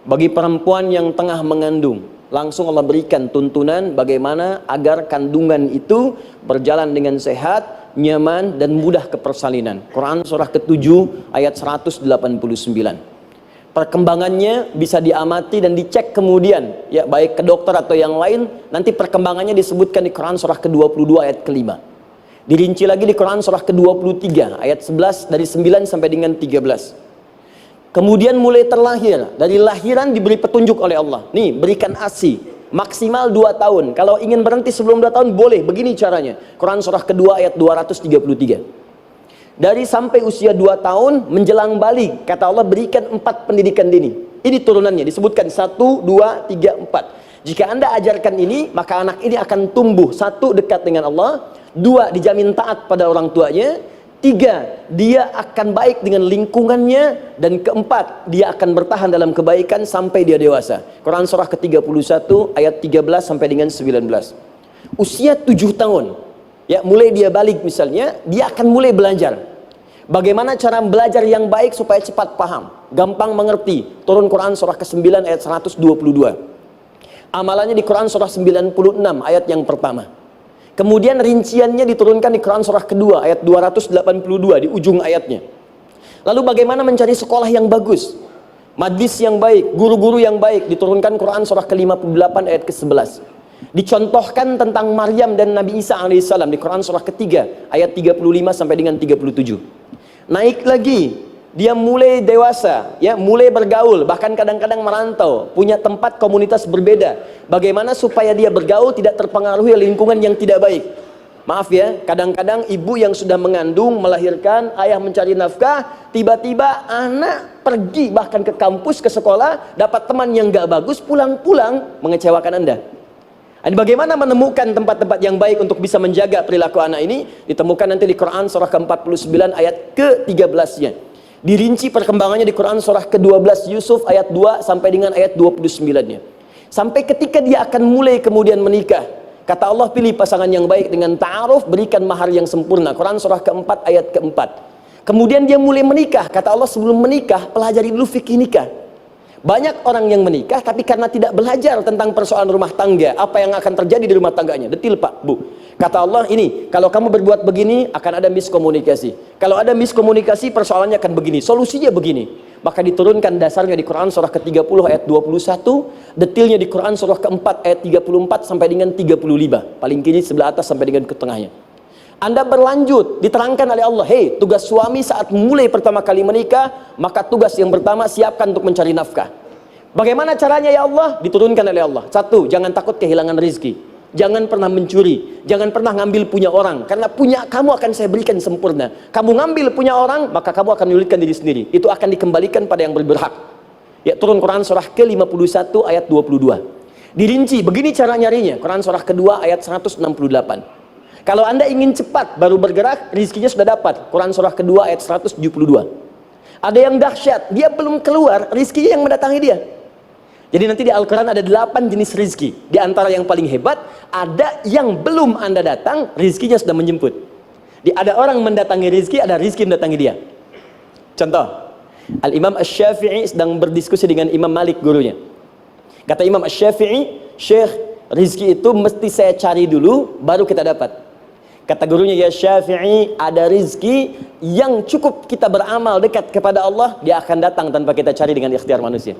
bagi perempuan yang tengah mengandung, langsung Allah berikan tuntunan bagaimana agar kandungan itu berjalan dengan sehat, nyaman, dan mudah ke persalinan. Quran surah ke-7 ayat 189. Perkembangannya bisa diamati dan dicek kemudian, ya, baik ke dokter atau yang lain. Nanti perkembangannya disebutkan di Quran surah ke-22 ayat ke-5. Dirinci lagi di Quran surah ke-23 ayat 11, dari 9 sampai dengan 13. Kemudian mulai terlahir, dari lahiran diberi petunjuk oleh Allah. Nih, berikan ASI, maksimal 2 tahun. Kalau ingin berhenti sebelum 2 tahun, boleh. Begini caranya. Quran surah kedua ayat 233. Dari sampai usia 2 tahun, menjelang balik, kata Allah berikan 4 pendidikan dini. Ini turunannya, disebutkan 1, 2, 3, 4. Jika Anda ajarkan ini, maka anak ini akan tumbuh. 1, dekat dengan Allah. 2, dijamin taat pada orang tuanya. 3, dia akan baik dengan lingkungannya. Dan 4, dia akan bertahan dalam kebaikan sampai dia dewasa. Quran surah ke-31 ayat 13 sampai dengan 19. Usia 7 tahun, ya, mulai dia balik misalnya, dia akan mulai belajar bagaimana cara belajar yang baik supaya cepat paham, gampang mengerti. Turun Quran surah ke-9 ayat 122. Amalannya di Quran surah 96 ayat yang pertama. Kemudian rinciannya diturunkan di Quran surah kedua ayat 282 di ujung ayatnya. Lalu bagaimana mencari sekolah yang bagus, majlis yang baik, guru-guru yang baik, diturunkan Quran surah ke-58 ayat ke-11. Dicontohkan tentang Maryam dan Nabi Isa alaihissalam di Quran surah ketiga ayat 35 sampai dengan 37. Naik lagi, dia mulai dewasa, ya, mulai bergaul, bahkan kadang-kadang merantau, punya tempat komunitas berbeda. Bagaimana supaya dia bergaul tidak terpengaruhi lingkungan yang tidak baik. Maaf ya, kadang-kadang ibu yang sudah mengandung, melahirkan, ayah mencari nafkah, tiba-tiba anak pergi bahkan ke kampus, ke sekolah, dapat teman yang gak bagus, pulang-pulang mengecewakan Anda. Dan bagaimana menemukan tempat-tempat yang baik untuk bisa menjaga perilaku anak ini? Ditemukan nanti di Quran surah ke-49 ayat ke-13-nya. Dirinci perkembangannya di Quran surah ke-12 Yusuf ayat 2 sampai dengan ayat 29-nya. Sampai ketika dia akan mulai kemudian menikah, kata Allah, pilih pasangan yang baik dengan ta'aruf, berikan mahar yang sempurna. Quran surah ke-4 ayat ke-4. Kemudian dia mulai menikah, kata Allah sebelum menikah pelajari dulu fikih nikah. Banyak orang yang menikah tapi karena tidak belajar tentang persoalan rumah tangga, apa yang akan terjadi di rumah tangganya. Detil Pak, Bu. Kata Allah ini, kalau kamu berbuat begini akan ada miskomunikasi. Kalau ada miskomunikasi persoalannya akan begini, solusinya begini. Maka diturunkan dasarnya di Quran surah ke-30 ayat 21, detilnya di Quran surah ke-4 ayat 34 sampai dengan 35. Paling kiri sebelah atas sampai dengan ke tengahnya. Anda berlanjut, diterangkan oleh Allah, hei, tugas suami saat mulai pertama kali menikah, maka tugas yang pertama siapkan untuk mencari nafkah. Bagaimana caranya ya Allah? Diturunkan oleh Allah. Satu, jangan takut kehilangan rizki. Jangan pernah mencuri, jangan pernah ngambil punya orang, karena punya kamu akan saya berikan sempurna. Kamu ngambil punya orang, maka kamu akan menyulitkan diri sendiri. Itu akan dikembalikan pada yang berhak. Ya, turun Quran surah ke-51 ayat 22. Dirinci, begini cara nyarinya. Quran surah kedua ayat 168. Kalau Anda ingin cepat baru bergerak, rizkinya sudah dapat. Quran surah kedua ayat 172. Ada yang dahsyat, dia belum keluar, rizkinya yang mendatangi dia. Jadi nanti di Al-Quran ada 8 jenis rizki. Di antara yang paling hebat, ada yang belum Anda datang, rizkinya sudah menjemput. Ada orang mendatangi rizki, ada rizki mendatangi dia. Contoh, Al-Imam Asy-Syafi'i sedang berdiskusi dengan Imam Malik, gurunya. Kata Imam Asy-Syafi'i, Syekh, rizki itu mesti saya cari dulu, baru kita dapat. Kata gurunya, ya Syafi'i, ada rizki yang cukup kita beramal dekat kepada Allah, dia akan datang tanpa kita cari dengan ikhtiar manusia.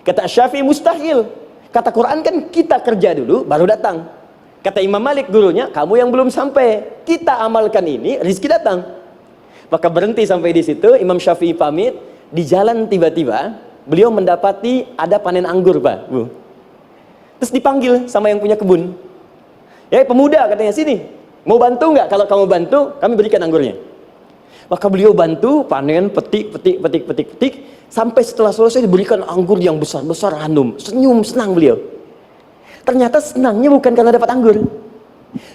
Kata Syafi'i, mustahil. Kata Quran kan kita kerja dulu, baru datang. Kata Imam Malik, gurunya, kamu yang belum sampai, kita amalkan ini, rizki datang. Maka berhenti sampai di situ, Imam Syafi'i pamit, di jalan tiba-tiba, beliau mendapati ada panen anggur, Pak, Bu. Terus dipanggil sama yang punya kebun. Ya, pemuda katanya, sini. Mau bantu nggak? Kalau kamu bantu, kami berikan anggurnya. Maka beliau bantu, panen, petik, sampai setelah selesai diberikan anggur yang besar-besar, hanum. Senyum, senang beliau. Ternyata senangnya bukan karena dapat anggur.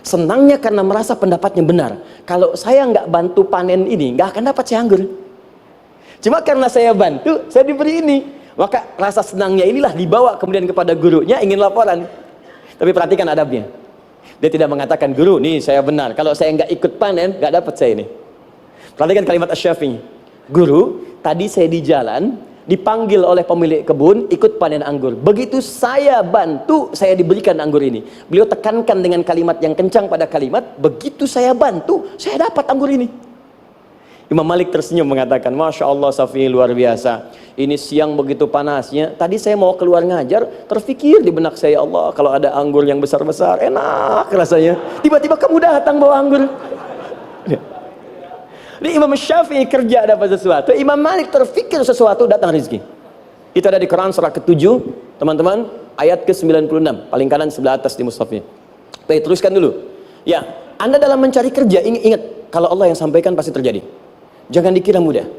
Senangnya karena merasa pendapatnya benar. Kalau saya nggak bantu panen ini, nggak akan dapat saya anggur. Cuma karena saya bantu, saya diberi ini. Maka rasa senangnya inilah dibawa kemudian kepada gurunya, ingin laporan. Tapi perhatikan adabnya. Dia tidak mengatakan, guru, nih saya benar. Kalau saya nggak ikut panen, nggak dapat saya ini. Perhatikan kalimat Asy-Syafi'i. Guru, tadi saya di jalan, dipanggil oleh pemilik kebun, ikut panen anggur. Begitu saya bantu, saya diberikan anggur ini. Beliau tekankan dengan kalimat yang kencang pada kalimat, begitu saya bantu, saya dapat anggur ini. Imam Malik tersenyum mengatakan, Masya Allah Syafi'i, luar biasa. Ini siang begitu panasnya, tadi saya mau keluar ngajar, terfikir di benak saya, Allah, kalau ada anggur yang besar-besar, enak rasanya. Tiba-tiba kamu datang bawa anggur. Jadi Imam Syafi'i kerja dapat sesuatu, Imam Malik terfikir sesuatu, datang rezeki. Itu ada di Quran surah ke-7, teman-teman, ayat ke-96, paling kanan sebelah atas di mushafnya. Baik, teruskan dulu. Ya, Anda dalam mencari kerja, ingat, kalau Allah yang sampaikan pasti terjadi. Jangan dikira mudah.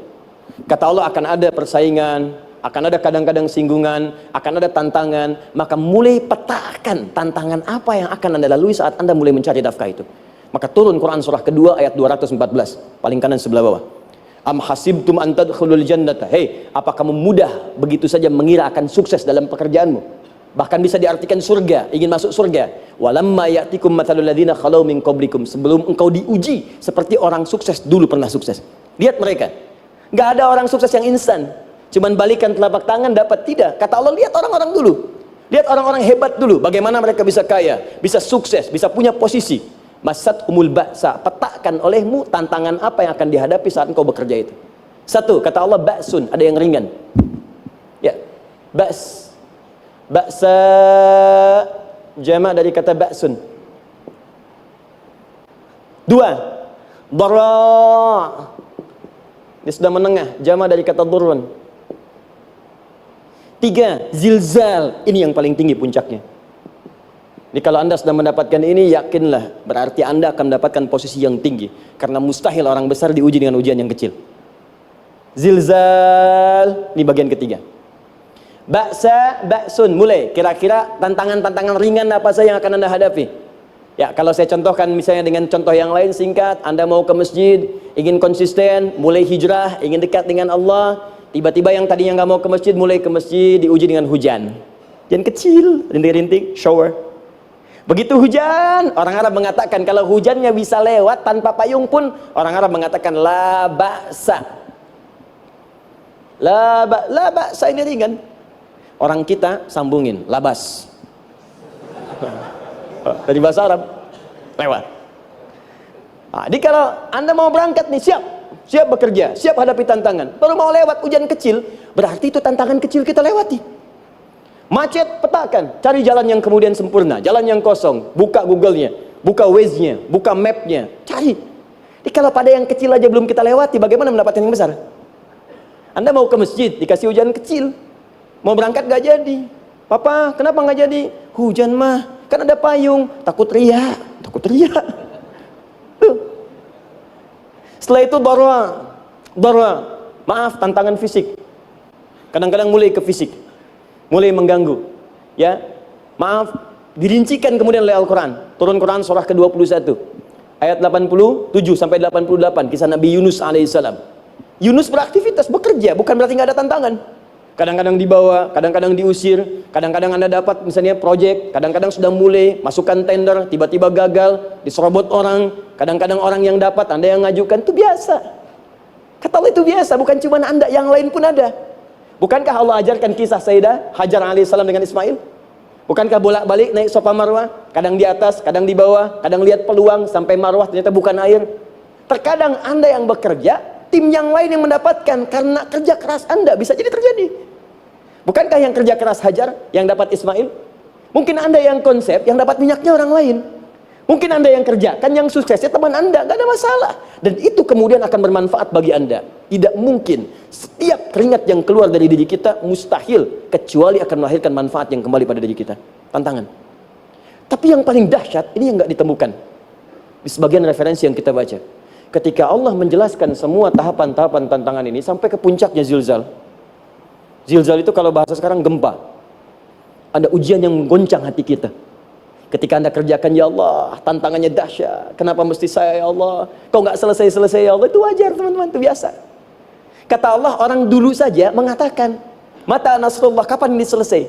Kata Allah, akan ada persaingan, akan ada kadang-kadang singgungan, akan ada tantangan. Maka mulai petakan tantangan apa yang akan Anda lalui saat Anda mulai mencari nafkah itu. Maka turun Quran surah kedua ayat 214, paling kanan sebelah bawah. Am hasibtum an tadkhulul jannata. Hei, apa kamu mudah begitu saja mengira akan sukses dalam pekerjaanmu? Bahkan bisa diartikan surga, ingin masuk surga. Walamma ya'tikum mathalul ladzina khalau min qablikum. Sebelum engkau diuji seperti orang sukses dulu pernah sukses. Lihat mereka. Nggak ada orang sukses yang instan. Cuman balikan telapak tangan dapat, tidak. Kata Allah, lihat orang-orang dulu. Lihat orang-orang hebat dulu. Bagaimana mereka bisa kaya, bisa sukses, bisa punya posisi. Masat umul ba'sa. Petakan olehmu tantangan apa yang akan dihadapi saat engkau bekerja itu. Satu, kata Allah, ba'sun. Ada yang ringan. Ya, ba's. Ba'sa jama' dari kata ba'sun. Dua, dara'. Dia sudah menengah, jama' dari kata durun. Tiga, zilzal. Ini yang paling tinggi puncaknya. Jadi kalau Anda sudah mendapatkan ini, yakinlah, berarti Anda akan mendapatkan posisi yang tinggi. Karena mustahil orang besar diuji dengan ujian yang kecil. Zilzal, ini bagian ketiga. Ba'sa, ba'sun, mulai. Kira-kira tantangan-tantangan ringan apa saja yang akan Anda hadapi? Ya, kalau saya contohkan misalnya dengan contoh yang lain singkat, Anda mau ke masjid, ingin konsisten, mulai hijrah, ingin dekat dengan Allah, tiba-tiba yang tadinya nggak mau ke masjid, mulai ke masjid, diuji dengan hujan. Hujan kecil, rintik-rintik, shower. Begitu hujan, orang Arab mengatakan kalau hujannya bisa lewat tanpa payung pun, orang Arab mengatakan la ba'sa. La ba'sa ini ringan. Orang kita sambungin, labas. Dari bahasa Arab, lewat. Nah, jadi kalau Anda mau berangkat nih, siap bekerja, siap hadapi tantangan. Baru mau lewat hujan kecil, berarti itu tantangan kecil kita lewati. Macet, petakan, cari jalan yang kemudian sempurna, jalan yang kosong, buka Google-nya, buka Waze-nya, buka map-nya, cari. Jadi kalau pada yang kecil aja belum kita lewati, bagaimana mendapatkan yang besar? Anda mau ke masjid, dikasih hujan kecil, mau berangkat gak jadi. Papa, kenapa gak jadi? Hujan mah, kan ada payung, takut riak. Setelah itu darwa, maaf, tantangan fisik. Kadang-kadang mulai ke fisik, mulai mengganggu. Ya, maaf, dirincikan kemudian oleh Al-Quran. Turun Quran surah ke-21, ayat 87 sampai 88, kisah Nabi Yunus alaihissalam. Yunus beraktivitas, bekerja, bukan berarti nggak ada tantangan. Kadang-kadang dibawa, kadang-kadang diusir, kadang-kadang Anda dapat misalnya proyek, kadang-kadang sudah mulai masukkan tender, tiba-tiba gagal, diserobot orang, kadang-kadang orang yang dapat, Anda yang ngajukan, itu biasa. Kata Allah itu biasa, bukan cuma Anda, yang lain pun ada. Bukankah Allah ajarkan kisah Sayyidah Hajar alaihissalam dengan Ismail? Bukankah bolak-balik naik Safa Marwah, kadang di atas, kadang di bawah, kadang lihat peluang sampai Marwah ternyata bukan air. Terkadang Anda yang bekerja, tim yang lain yang mendapatkan karena kerja keras Anda, bisa jadi terjadi. Bukankah yang kerja keras Hajar yang dapat Ismail? Mungkin Anda yang konsep, yang dapat minyaknya orang lain. Mungkin Anda yang kerja, kan yang suksesnya teman Anda, gak ada masalah. Dan itu kemudian akan bermanfaat bagi Anda. Tidak mungkin setiap keringat yang keluar dari diri kita mustahil, kecuali akan melahirkan manfaat yang kembali pada diri kita. Tantangan. Tapi yang paling dahsyat, ini yang gak ditemukan di sebagian referensi yang kita baca. Ketika Allah menjelaskan semua tahapan-tahapan tantangan ini sampai ke puncaknya zilzal. Zilzal itu kalau bahasa sekarang gempa. Ada ujian yang menggoncang hati kita. Ketika Anda kerjakan, ya Allah, tantangannya dahsyat. Kenapa mesti saya, ya Allah? Kau nggak selesai-selesai, ya Allah. Itu wajar, teman-teman, itu biasa. Kata Allah, orang dulu saja mengatakan, mata nasrullah, kapan ini selesai?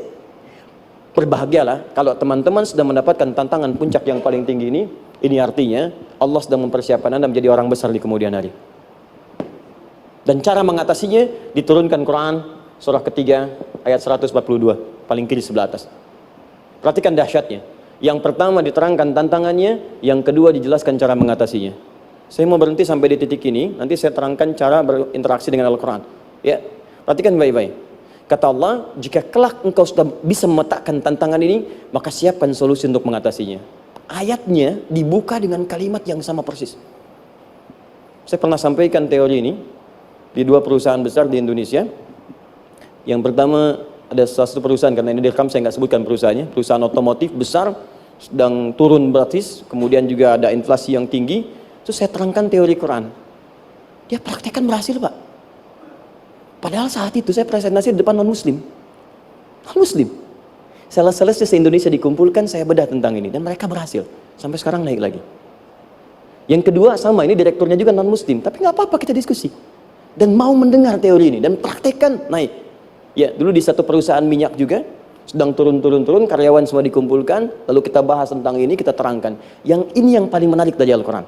Berbahagialah kalau teman-teman sudah mendapatkan tantangan puncak yang paling tinggi ini. Ini artinya Allah sedang mempersiapkan Anda menjadi orang besar di kemudian hari. Dan cara mengatasinya diturunkan Quran surah ketiga ayat 142, paling kiri sebelah atas. Perhatikan dahsyatnya. Yang pertama diterangkan tantangannya, yang kedua dijelaskan cara mengatasinya. Saya mau berhenti sampai di titik ini, nanti saya terangkan cara berinteraksi dengan Al-Quran. Ya, perhatikan baik-baik. Kata Allah, jika kelak engkau sudah bisa memetakan tantangan ini, maka siapkan solusi untuk mengatasinya. Ayatnya dibuka dengan kalimat yang sama persis. Saya pernah sampaikan teori ini di dua perusahaan besar di Indonesia. Yang pertama, ada salah satu perusahaan, karena ini direkam saya nggak sebutkan perusahaannya, perusahaan otomotif besar, sedang turun gratis, kemudian juga ada inflasi yang tinggi. Terus saya terangkan teori Quran. Dia praktekkan berhasil, Pak. Padahal saat itu saya presentasi di depan non-muslim. Non-muslim. Sales-salesnya se-Indonesia dikumpulkan, saya bedah tentang ini. Dan mereka berhasil. Sampai sekarang naik lagi. Yang kedua, sama, ini direkturnya juga non-muslim. Tapi nggak apa-apa, kita diskusi. Dan mau mendengar teori ini. Dan praktekkan, naik. Ya, dulu di satu perusahaan minyak juga. Sedang turun, karyawan semua dikumpulkan. Lalu kita bahas tentang ini, kita terangkan. Yang ini yang paling menarik dari Al-Quran.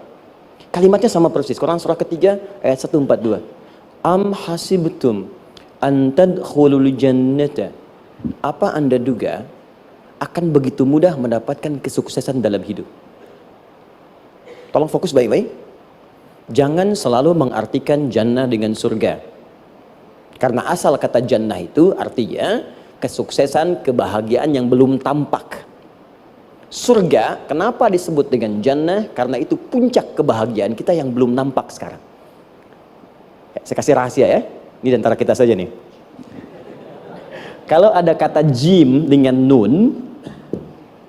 Kalimatnya sama persis. Quran surah ketiga, ayat 142. Am hasibtum an tadkhulul jannata. Apa Anda duga akan begitu mudah mendapatkan kesuksesan dalam hidup? Tolong fokus baik-baik. Jangan selalu mengartikan jannah dengan surga. Karena asal kata jannah itu artinya kesuksesan, kebahagiaan yang belum tampak. Surga, kenapa disebut dengan jannah? Karena itu puncak kebahagiaan kita yang belum nampak sekarang. Saya kasih rahasia ya. Ini di antara kita saja nih. Kalau ada kata jim dengan nun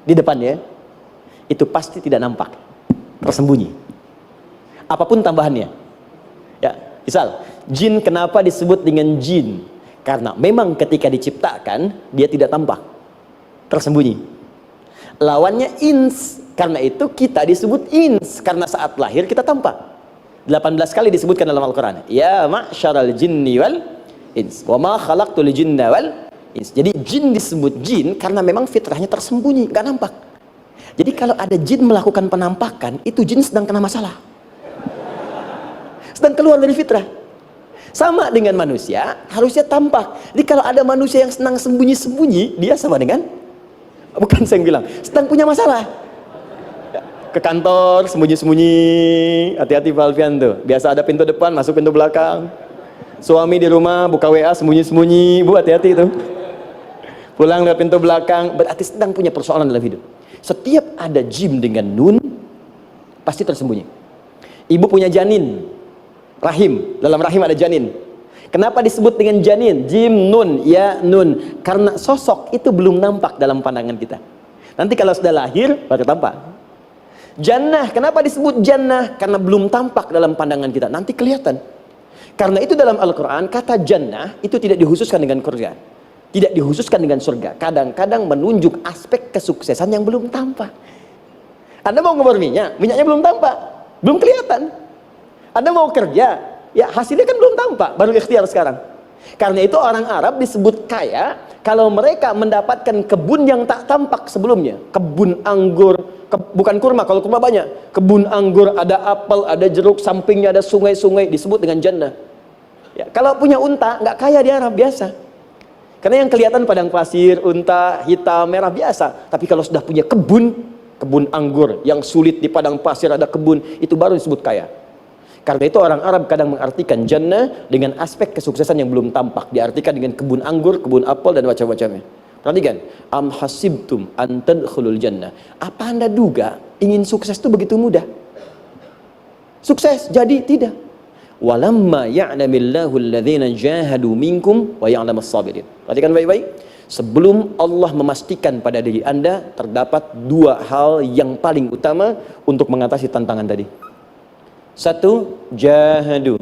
di depannya, itu pasti tidak nampak, tersembunyi. Apapun tambahannya. Ya, misal, jin kenapa disebut dengan jin? Karena memang ketika diciptakan, dia tidak tampak, tersembunyi. Lawannya ins, karena itu kita disebut ins, karena saat lahir kita tampak. 18 kali disebutkan dalam Al-Quran. Ya ma'syaral jinni wal ins, wa ma khalaqtul jinna wal ins. Jadi jin disebut jin karena memang fitrahnya tersembunyi, nggak nampak. Jadi kalau ada jin melakukan penampakan, itu jin sedang kena masalah, sedang keluar dari fitrah. Sama dengan manusia, harusnya tampak. Jadi kalau ada manusia yang senang sembunyi-sembunyi, dia sama dengan, bukan saya yang bilang, sedang punya masalah. Ke kantor, sembunyi-sembunyi, hati-hati Pak Alfian tuh. Biasa ada pintu depan, masuk pintu belakang. Suami di rumah, buka WA, sembunyi-sembunyi, Bu hati-hati itu. Pulang lewat pintu belakang, berarti sedang punya persoalan dalam hidup. Setiap ada jim dengan nun, pasti tersembunyi. Ibu punya janin, rahim, dalam rahim ada janin. Kenapa disebut dengan janin? Jim, nun, ya, nun. Karena sosok itu belum nampak dalam pandangan kita. Nanti kalau sudah lahir, baru tampak. Jannah, kenapa disebut jannah? Karena belum tampak dalam pandangan kita. Nanti kelihatan. Karena itu dalam Al-Quran, kata jannah itu tidak dikhususkan dengan surga. Tidak dikhususkan dengan surga. Kadang-kadang menunjuk aspek kesuksesan yang belum tampak. Anda mau ngomor minyak, minyaknya belum tampak. Belum kelihatan. Anda mau kerja, ya hasilnya kan belum tampak, baru ikhtiar sekarang. Karena itu orang Arab disebut kaya kalau mereka mendapatkan kebun yang tak tampak sebelumnya. Kebun anggur, bukan kurma, kalau kurma banyak. Kebun anggur, ada apel, ada jeruk, sampingnya ada sungai-sungai, disebut dengan jannah. Ya, kalau punya unta, nggak kaya di Arab, biasa. Karena yang kelihatan padang pasir, unta, hitam, merah, biasa. Tapi kalau sudah punya kebun anggur yang sulit di padang pasir ada kebun, itu baru disebut kaya. Karena itu orang Arab kadang mengartikan jannah dengan aspek kesuksesan yang belum tampak. Diartikan dengan kebun anggur, kebun apel, dan macam-macamnya. Perhatikan, am hasibtum an tadkhulul jannah. Apa Anda duga ingin sukses itu begitu mudah? Sukses jadi tidak. Walamma ya'lamillahu alladhina jahadu minkum wa ya'lamas sabirin. Perhatikan baik-baik. Sebelum Allah memastikan pada diri Anda terdapat dua hal yang paling utama untuk mengatasi tantangan tadi. Satu, jahadu,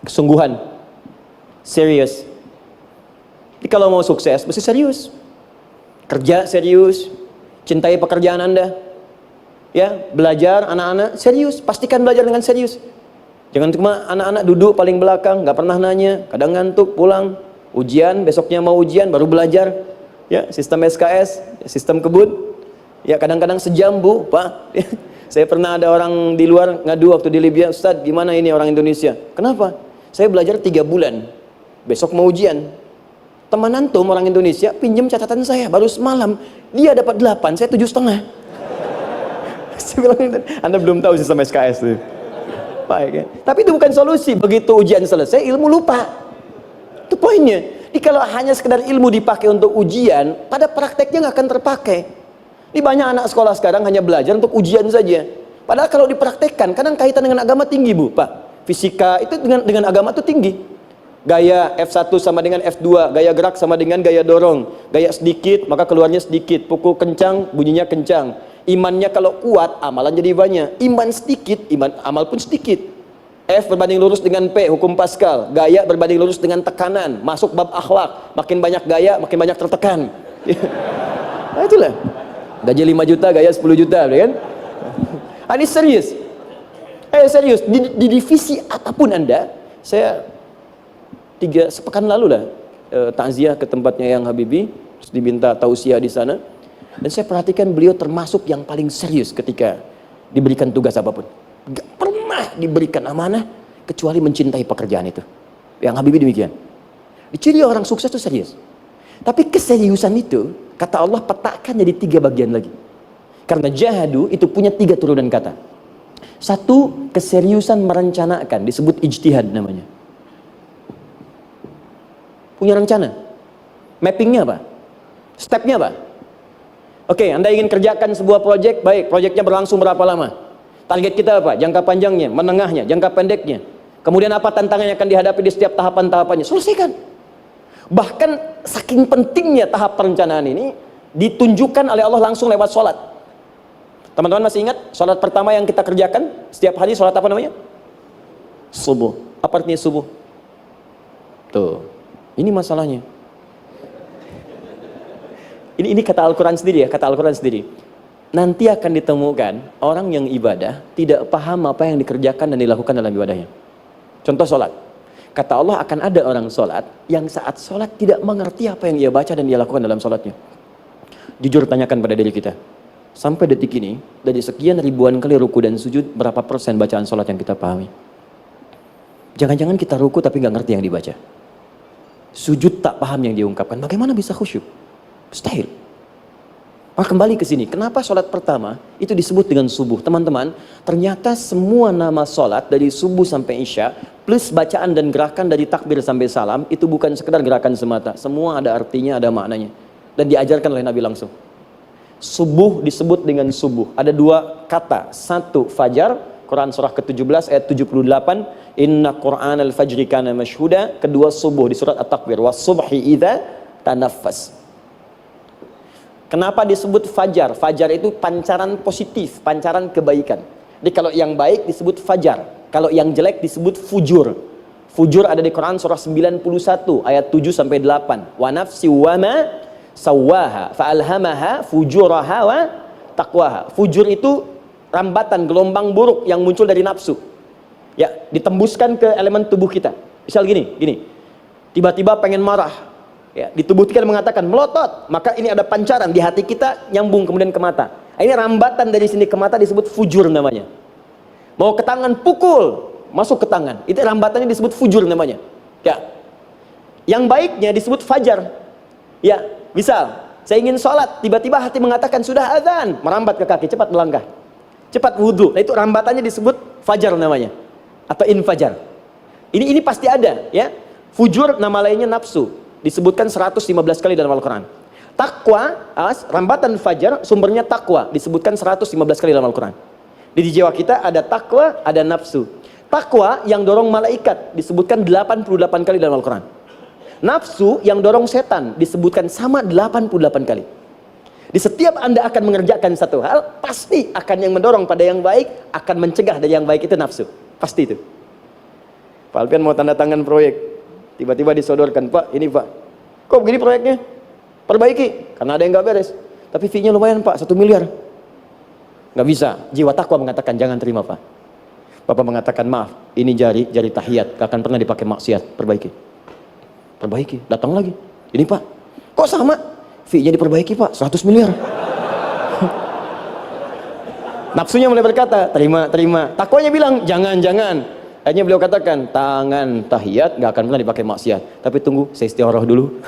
kesungguhan, serius. Jadi kalau mau sukses mesti serius, kerja serius, cintai pekerjaan Anda, ya, belajar anak-anak serius, pastikan belajar dengan serius. Jangan cuma anak-anak duduk paling belakang, nggak pernah nanya, kadang ngantuk pulang, ujian, besoknya mau ujian baru belajar, ya, sistem SKS, sistem kebut. Ya kadang-kadang sejam Bu, Pak. Saya pernah ada orang di luar ngadu waktu di Libya, Ustadz gimana ini orang Indonesia? Kenapa? Saya belajar 3 bulan, besok mau ujian. Teman antum orang Indonesia pinjam catatan saya, baru semalam dia dapat 8, saya 7,5. Saya bilang, Anda belum tahu sistem SKS itu. Baik, ya. Tapi itu bukan solusi. Begitu ujian selesai, ilmu lupa. Itu poinnya. Jadi kalau hanya sekedar ilmu dipakai untuk ujian, pada prakteknya nggak akan terpakai. Ini banyak anak sekolah sekarang hanya belajar untuk ujian saja. Padahal kalau dipraktekkan, kadang kaitan dengan agama tinggi Bu, Pak. Fisika itu dengan agama itu tinggi. Gaya F1 sama dengan F2, gaya gerak sama dengan gaya dorong. Gaya sedikit, maka keluarnya sedikit. Pukul kencang, bunyinya kencang. Imannya kalau kuat, amalan jadi banyak. Iman sedikit, amal pun sedikit. F berbanding lurus dengan P, hukum Pascal. Gaya berbanding lurus dengan tekanan. Masuk bab akhlak. Makin banyak gaya, makin banyak tertekan. Nah, itulah. Gaji 5 juta, gaya 10 juta, kan? Ini serius. Serius. Di divisi apapun Anda, saya 3 sepekan lalu lah takziah ke tempatnya Yang Habibie, terus diminta tausiah di sana. Dan saya perhatikan beliau termasuk yang paling serius ketika diberikan tugas apapun. Gak pernah diberikan amanah kecuali mencintai pekerjaan itu. Yang Habibie demikian. Ciri orang sukses itu serius. Tapi keseriusan itu, kata Allah petakan jadi 3 bagian lagi. Karena jahadu itu punya 3 turunan kata. Satu, keseriusan merencanakan, disebut ijtihad namanya. Punya rencana. Mappingnya apa? Stepnya apa? Oke, Anda ingin kerjakan sebuah proyek, baik, proyeknya berlangsung berapa lama? Target kita apa? Jangka panjangnya, menengahnya, jangka pendeknya. Kemudian apa tantangan yang akan dihadapi di setiap tahapan-tahapannya? Selesaikan. Bahkan saking pentingnya tahap perencanaan ini ditunjukkan oleh Allah langsung lewat sholat. Teman-teman masih ingat sholat pertama yang kita kerjakan setiap hari, sholat apa namanya? Subuh. Apa artinya subuh? Tuh, ini masalahnya. Ini kata Al-Quran sendiri ya, kata Al-Quran sendiri. Nanti akan ditemukan orang yang ibadah tidak paham apa yang dikerjakan dan dilakukan dalam ibadahnya. Contoh sholat. Kata Allah akan ada orang sholat yang saat sholat tidak mengerti apa yang ia baca dan ia lakukan dalam sholatnya. Jujur tanyakan pada diri kita. Sampai detik ini, dari sekian ribuan kali ruku dan sujud, berapa persen bacaan sholat yang kita pahami? Jangan-jangan kita ruku tapi nggak ngerti yang dibaca. Sujud tak paham yang diungkapkan. Bagaimana bisa khusyuk? Mustahil. Maka kembali ke sini, kenapa sholat pertama itu disebut dengan subuh? Teman-teman, ternyata semua nama sholat dari subuh sampai isya, plus bacaan dan gerakan dari takbir sampai salam, itu bukan sekedar gerakan semata. Semua ada artinya, ada maknanya. Dan diajarkan oleh Nabi langsung. Subuh disebut dengan subuh. Ada dua kata. Satu, fajar. Quran surah ke-17 ayat 78. Inna Qur'an al-fajri kana mashhuda. Kedua, subuh di surat At-Takwir. Was-subhi idza tanaffas. Kenapa disebut fajar? Fajar itu pancaran positif, pancaran kebaikan. Jadi kalau yang baik disebut fajar. Kalau yang jelek disebut fujur. Fujur ada di Quran surah 91 ayat 7 sampai 8. Wa nafsi wa ma sawaha fa'alhamaha fujuraha wa taqwaha. Fujur itu rambatan, gelombang buruk yang muncul dari nafsu. Ya, ditembuskan ke elemen tubuh kita. Misal gini. Tiba-tiba pengen marah. Ya, di tubuh kita mengatakan melotot, maka ini ada pancaran di hati kita nyambung kemudian ke mata. Ini rambatan dari sini ke mata disebut fujur namanya. Mau ke tangan pukul, masuk ke tangan. Itu rambatannya disebut fujur namanya. Ya. Yang baiknya disebut fajar. Ya, misal saya ingin sholat, tiba-tiba hati mengatakan sudah azan, merambat ke kaki, cepat melangkah, cepat wudhu. Nah, itu rambatannya disebut fajar namanya, atau infajar. Ini pasti ada, ya. Fujur nama lainnya nafsu, disebutkan 115 kali dalam Al-Quran. Takwa, rambatan fajar, sumbernya takwa, disebutkan 115 kali dalam Al-Quran. Di jiwa kita ada takwa, ada nafsu. Takwa yang dorong malaikat disebutkan 88 kali dalam Al-Quran. Nafsu yang dorong setan disebutkan sama 88 kali. Di setiap Anda akan mengerjakan satu hal, pasti akan yang mendorong pada yang baik, akan mencegah dari yang baik itu nafsu. Pasti itu. Pak Alpian mau tanda tangan proyek, tiba-tiba disodorkan, Pak, ini Pak, kok begini proyeknya? Perbaiki, karena ada yang nggak beres. Tapi fee-nya lumayan Pak, 1 miliar. Nggak bisa. Jiwa takwa mengatakan jangan terima Pak. Bapak mengatakan maaf, ini jari tahiyat, gak akan pernah dipakai maksiat. Perbaiki, datang lagi. Ini Pak, kok sama? Fee-nya diperbaiki Pak, 100 miliar. Nafsunya mulai berkata, terima. Takwanya bilang, jangan. Akhirnya beliau katakan, tangan tahiyat gak akan pernah dipakai maksiat. Tapi tunggu, saya istighfar dulu.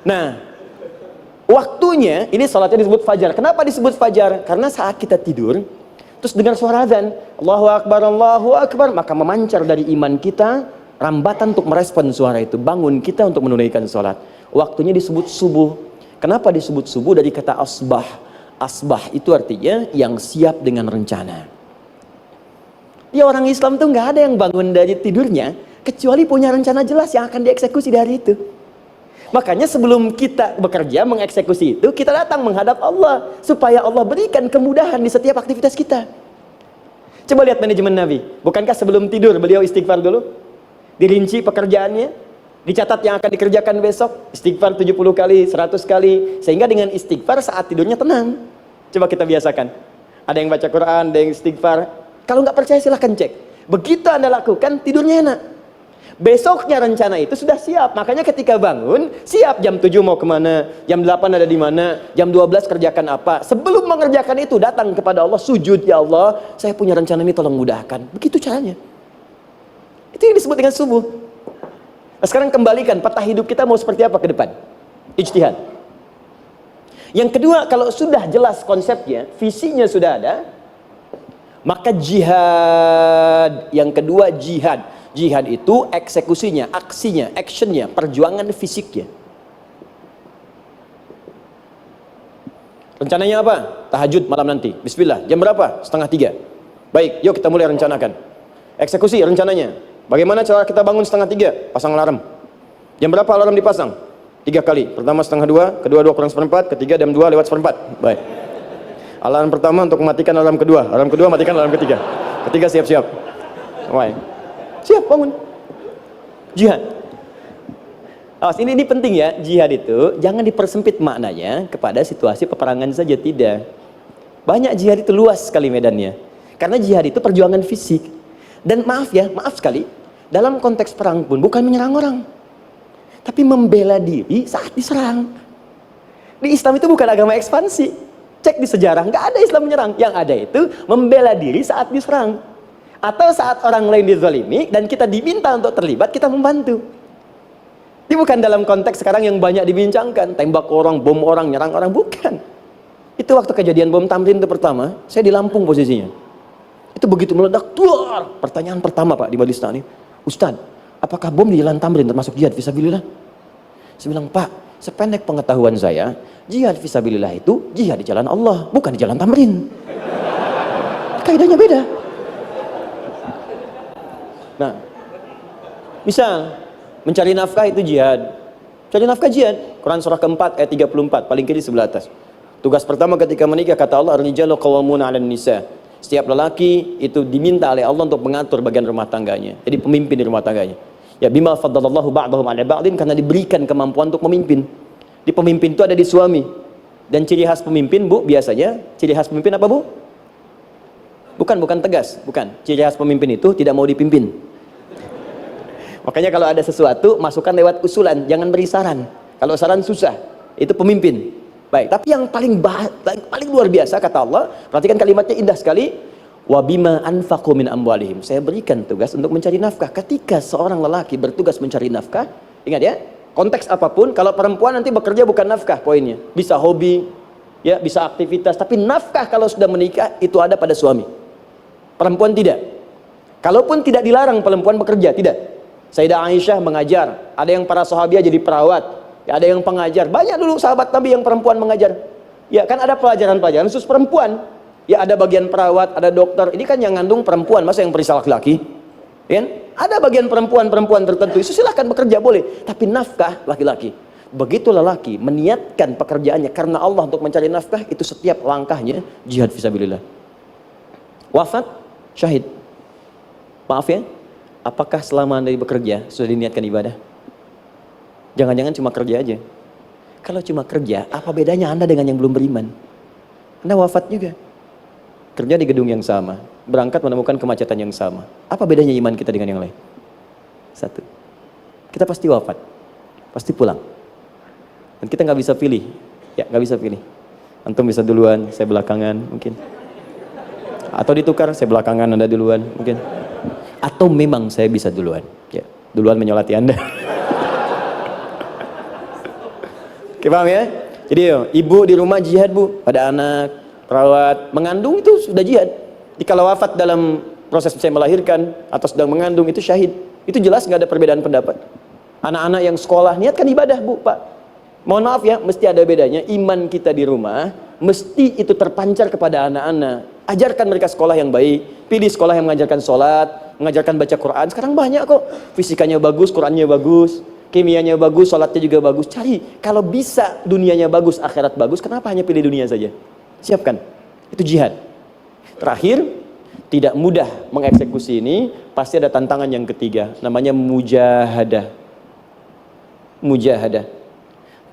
Nah, waktunya, ini salatnya disebut fajar. Kenapa disebut fajar? Karena saat kita tidur, terus dengar suara azan, Allahu Akbar, maka memancar dari iman kita, rambatan untuk merespon suara itu, bangun kita untuk menunaikan salat. Waktunya disebut subuh. Kenapa disebut subuh? Dari kata asbah. Asbah itu artinya yang siap dengan rencana. Ya, orang Islam tuh nggak ada yang bangun dari tidurnya kecuali punya rencana jelas yang akan dieksekusi di hari itu. Makanya sebelum kita bekerja mengeksekusi itu, kita datang menghadap Allah supaya Allah berikan kemudahan di setiap aktivitas kita. Coba lihat manajemen Nabi. Bukankah sebelum tidur beliau istighfar dulu? Dirinci pekerjaannya, dicatat yang akan dikerjakan besok, istighfar 70 kali, 100 kali, sehingga dengan istighfar saat tidurnya tenang. Coba kita biasakan. Ada yang baca Quran, ada yang istighfar. Kalau nggak percaya silahkan cek. Begitu Anda lakukan, tidurnya enak. Besoknya rencana itu sudah siap. Makanya ketika bangun, siap jam 7 mau kemana, jam 8 ada di mana, jam 12 kerjakan apa. Sebelum mengerjakan itu, datang kepada Allah, sujud, ya Allah, saya punya rencana ini, tolong mudahkan. Begitu caranya. Itu yang disebut dengan subuh. Nah, sekarang kembalikan, peta hidup kita mau seperti apa ke depan? Ijtihad. Yang kedua, kalau sudah jelas konsepnya, visinya sudah ada, maka jihad. Yang kedua, jihad. Jihad itu eksekusinya, aksinya, actionnya, perjuangan fisiknya. Rencananya apa? Tahajud malam nanti. Bismillah. Jam berapa? 2:30. Baik, yuk kita mulai rencanakan. Eksekusi rencananya. Bagaimana cara kita bangun 2:30? Pasang alarm. Jam berapa alarm dipasang? 3 kali. Pertama 1:30, kedua 2:4, ketiga jam 2 lewat 1/4. Baik. Alarm pertama untuk mematikan alarm kedua. Alarm kedua matikan alarm ketiga. Ketiga siap-siap. Baik. Siap bangun. Jihad. Awas, ini penting ya. Jihad itu jangan dipersempit maknanya kepada situasi peperangan saja, tidak. Banyak jihad itu luas sekali medannya. Karena jihad itu perjuangan fisik. Dan maaf sekali, dalam konteks perang pun bukan menyerang orang, tapi membela diri saat diserang. Di Islam itu bukan agama ekspansi. Cek di sejarah, nggak ada Islam menyerang. Yang ada itu membela diri saat diserang. Atau saat orang lain dizalimi dan kita diminta untuk terlibat, kita membantu. Ini bukan dalam konteks sekarang yang banyak dibincangkan, tembak orang, bom orang, nyerang orang, bukan. Itu waktu kejadian bom Tamrin itu pertama, saya di Lampung posisinya. Itu begitu meledak, tuar. Pertanyaan pertama Pak di Majelis Taklim, Ustadz, apakah bom di Jalan Tamrin termasuk jihad fisabilillah? Saya bilang, Pak, sependek pengetahuan saya, jihad fisabilillah itu jihad di jalan Allah, bukan di Jalan Tamrin. Kaidahnya beda. Nah, misal mencari nafkah itu jihad. Cari nafkah jihad. Quran surah keempat ayat 34, paling kiri sebelah atas. Tugas pertama ketika menikah, kata Allah, ar-rijalu qawwamuna 'alan nisa. Setiap lelaki itu diminta oleh Allah untuk mengatur bagian rumah tangganya. Jadi pemimpin di rumah tangganya. Ya bima faddalallahu ba'dahum 'ala ba'din, karena diberikan kemampuan untuk memimpin. Di pemimpin itu ada di suami. Dan ciri khas pemimpin, Bu, biasanya ciri khas pemimpin apa, Bu? Bukan tegas, bukan. Ciri khas pemimpin itu tidak mau dipimpin. Makanya kalau ada sesuatu, masukkan lewat usulan, jangan beri saran. Kalau saran susah, itu pemimpin. Baik, tapi yang paling luar biasa kata Allah, perhatikan kalimatnya indah sekali. Wa bima anfaqu min amwalihim. Saya berikan tugas untuk mencari nafkah. Ketika seorang lelaki bertugas mencari nafkah, ingat ya, konteks apapun, kalau perempuan nanti bekerja bukan nafkah poinnya. Bisa hobi, ya, bisa aktivitas, tapi nafkah kalau sudah menikah itu ada pada suami. Perempuan tidak. Kalaupun tidak dilarang perempuan bekerja, tidak. Sayyidah Aisyah mengajar, ada yang para sahabiah jadi perawat, ya, ada yang pengajar. Banyak dulu sahabat Nabi yang perempuan mengajar. Ya, kan ada pelajaran-pelajaran khusus perempuan. Ya, ada bagian perawat, ada dokter. Ini kan yang ngandung perempuan, masa yang periksa laki-laki? Ya, ada bagian perempuan tertentu. Itu silahkan bekerja boleh, tapi nafkah laki-laki. Begitu lelaki meniatkan pekerjaannya karena Allah untuk mencari nafkah, itu setiap langkahnya jihad fisabilillah. Wafat, syahid. Maaf ya, apakah selama Anda bekerja sudah diniatkan ibadah? Jangan-jangan cuma kerja aja. Kalau cuma kerja, apa bedanya Anda dengan yang belum beriman? Anda wafat juga. Kerja di gedung yang sama, berangkat menemukan kemacetan yang sama. Apa bedanya iman kita dengan yang lain? Satu, kita pasti wafat, pasti pulang. Dan kita nggak bisa pilih, ya nggak bisa pilih. Antum bisa duluan, saya belakangan mungkin. Atau ditukar, saya belakangan, Anda duluan mungkin. Atau memang saya bisa duluan, ya duluan menyolati Anda. Oke, paham ya? Jadi ibu di rumah jihad, Bu, pada anak, perawat, mengandung itu sudah jihad. Jadi kalau wafat dalam proses saya melahirkan atau sedang mengandung itu syahid. Itu jelas nggak ada perbedaan pendapat. Anak-anak yang sekolah niatkan ibadah, Bu, Pak. Mohon maaf ya, mesti ada bedanya. Iman kita di rumah mesti itu terpancar kepada anak-anak. Ajarkan mereka sekolah yang baik. Pilih sekolah yang mengajarkan sholat, mengajarkan baca Quran. Sekarang banyak kok. Fisikanya bagus, Qurannya bagus, kimianya bagus, sholatnya juga bagus. Cari. Kalau bisa dunianya bagus, akhirat bagus, kenapa hanya pilih dunia saja? Siapkan, itu jihad. Terakhir, tidak mudah mengeksekusi ini, pasti ada tantangan yang ketiga, namanya mujahadah. Mujahadah,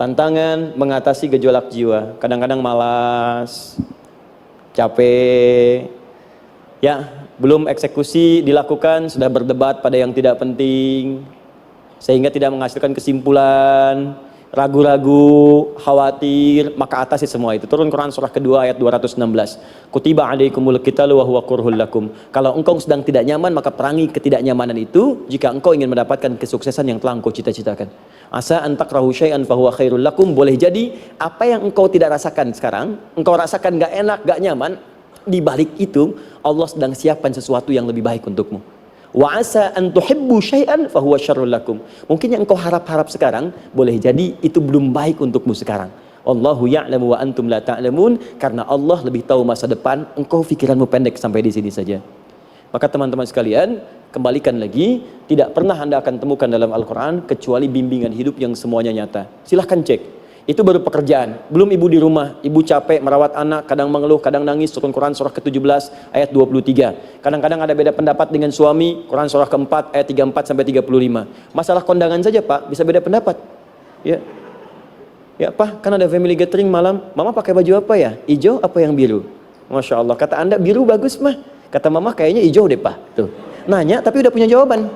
tantangan mengatasi gejolak jiwa. Kadang-kadang malas, capek, ya belum eksekusi dilakukan, sudah berdebat pada yang tidak penting, sehingga tidak menghasilkan kesimpulan, ragu-ragu, khawatir, maka atasi semua itu. Turun Quran surah kedua ayat 216. Kutiba alaikumul qitalu wa huwa kurhul lakum. Kalau engkau sedang tidak nyaman, maka perangi ketidaknyamanan itu jika engkau ingin mendapatkan kesuksesan yang telah engkau cita-citakan. Asa an takrahu syai'an fa huwa khairul lakum. Boleh jadi apa yang engkau tidak rasakan sekarang, engkau rasakan gak enak, gak nyaman, di balik itu Allah sedang siapkan sesuatu yang lebih baik untukmu. Wa asa an tuhibbu syai'an fa huwa syarrul lakum. Mungkin yang engkau harap-harap sekarang boleh jadi itu belum baik untukmu sekarang. Allahu ya'lamu wa antum la ta'lamun, karena Allah lebih tahu masa depan, engkau pikiranmu pendek sampai di sini saja. Maka teman-teman sekalian, kembalikan lagi, tidak pernah Anda akan temukan dalam Al-Qur'an kecuali bimbingan hidup yang semuanya nyata. Silahkan cek. Itu baru pekerjaan, belum ibu di rumah, ibu capek merawat anak, kadang mengeluh, kadang nangis. Turun Quran surah ke-17 ayat 23. Kadang-kadang ada beda pendapat dengan suami, Quran surah ke-4 ayat 34 sampai 35. Masalah kondangan saja, Pak, bisa beda pendapat. Ya. Ya, Pak, kan ada family gathering malam, Mama pakai baju apa ya? Hijau apa yang biru? Masya Allah, kata Anda biru bagus, Mah. Kata Mama kayaknya hijau deh, Pak. Tuh. Nanya tapi udah punya jawaban.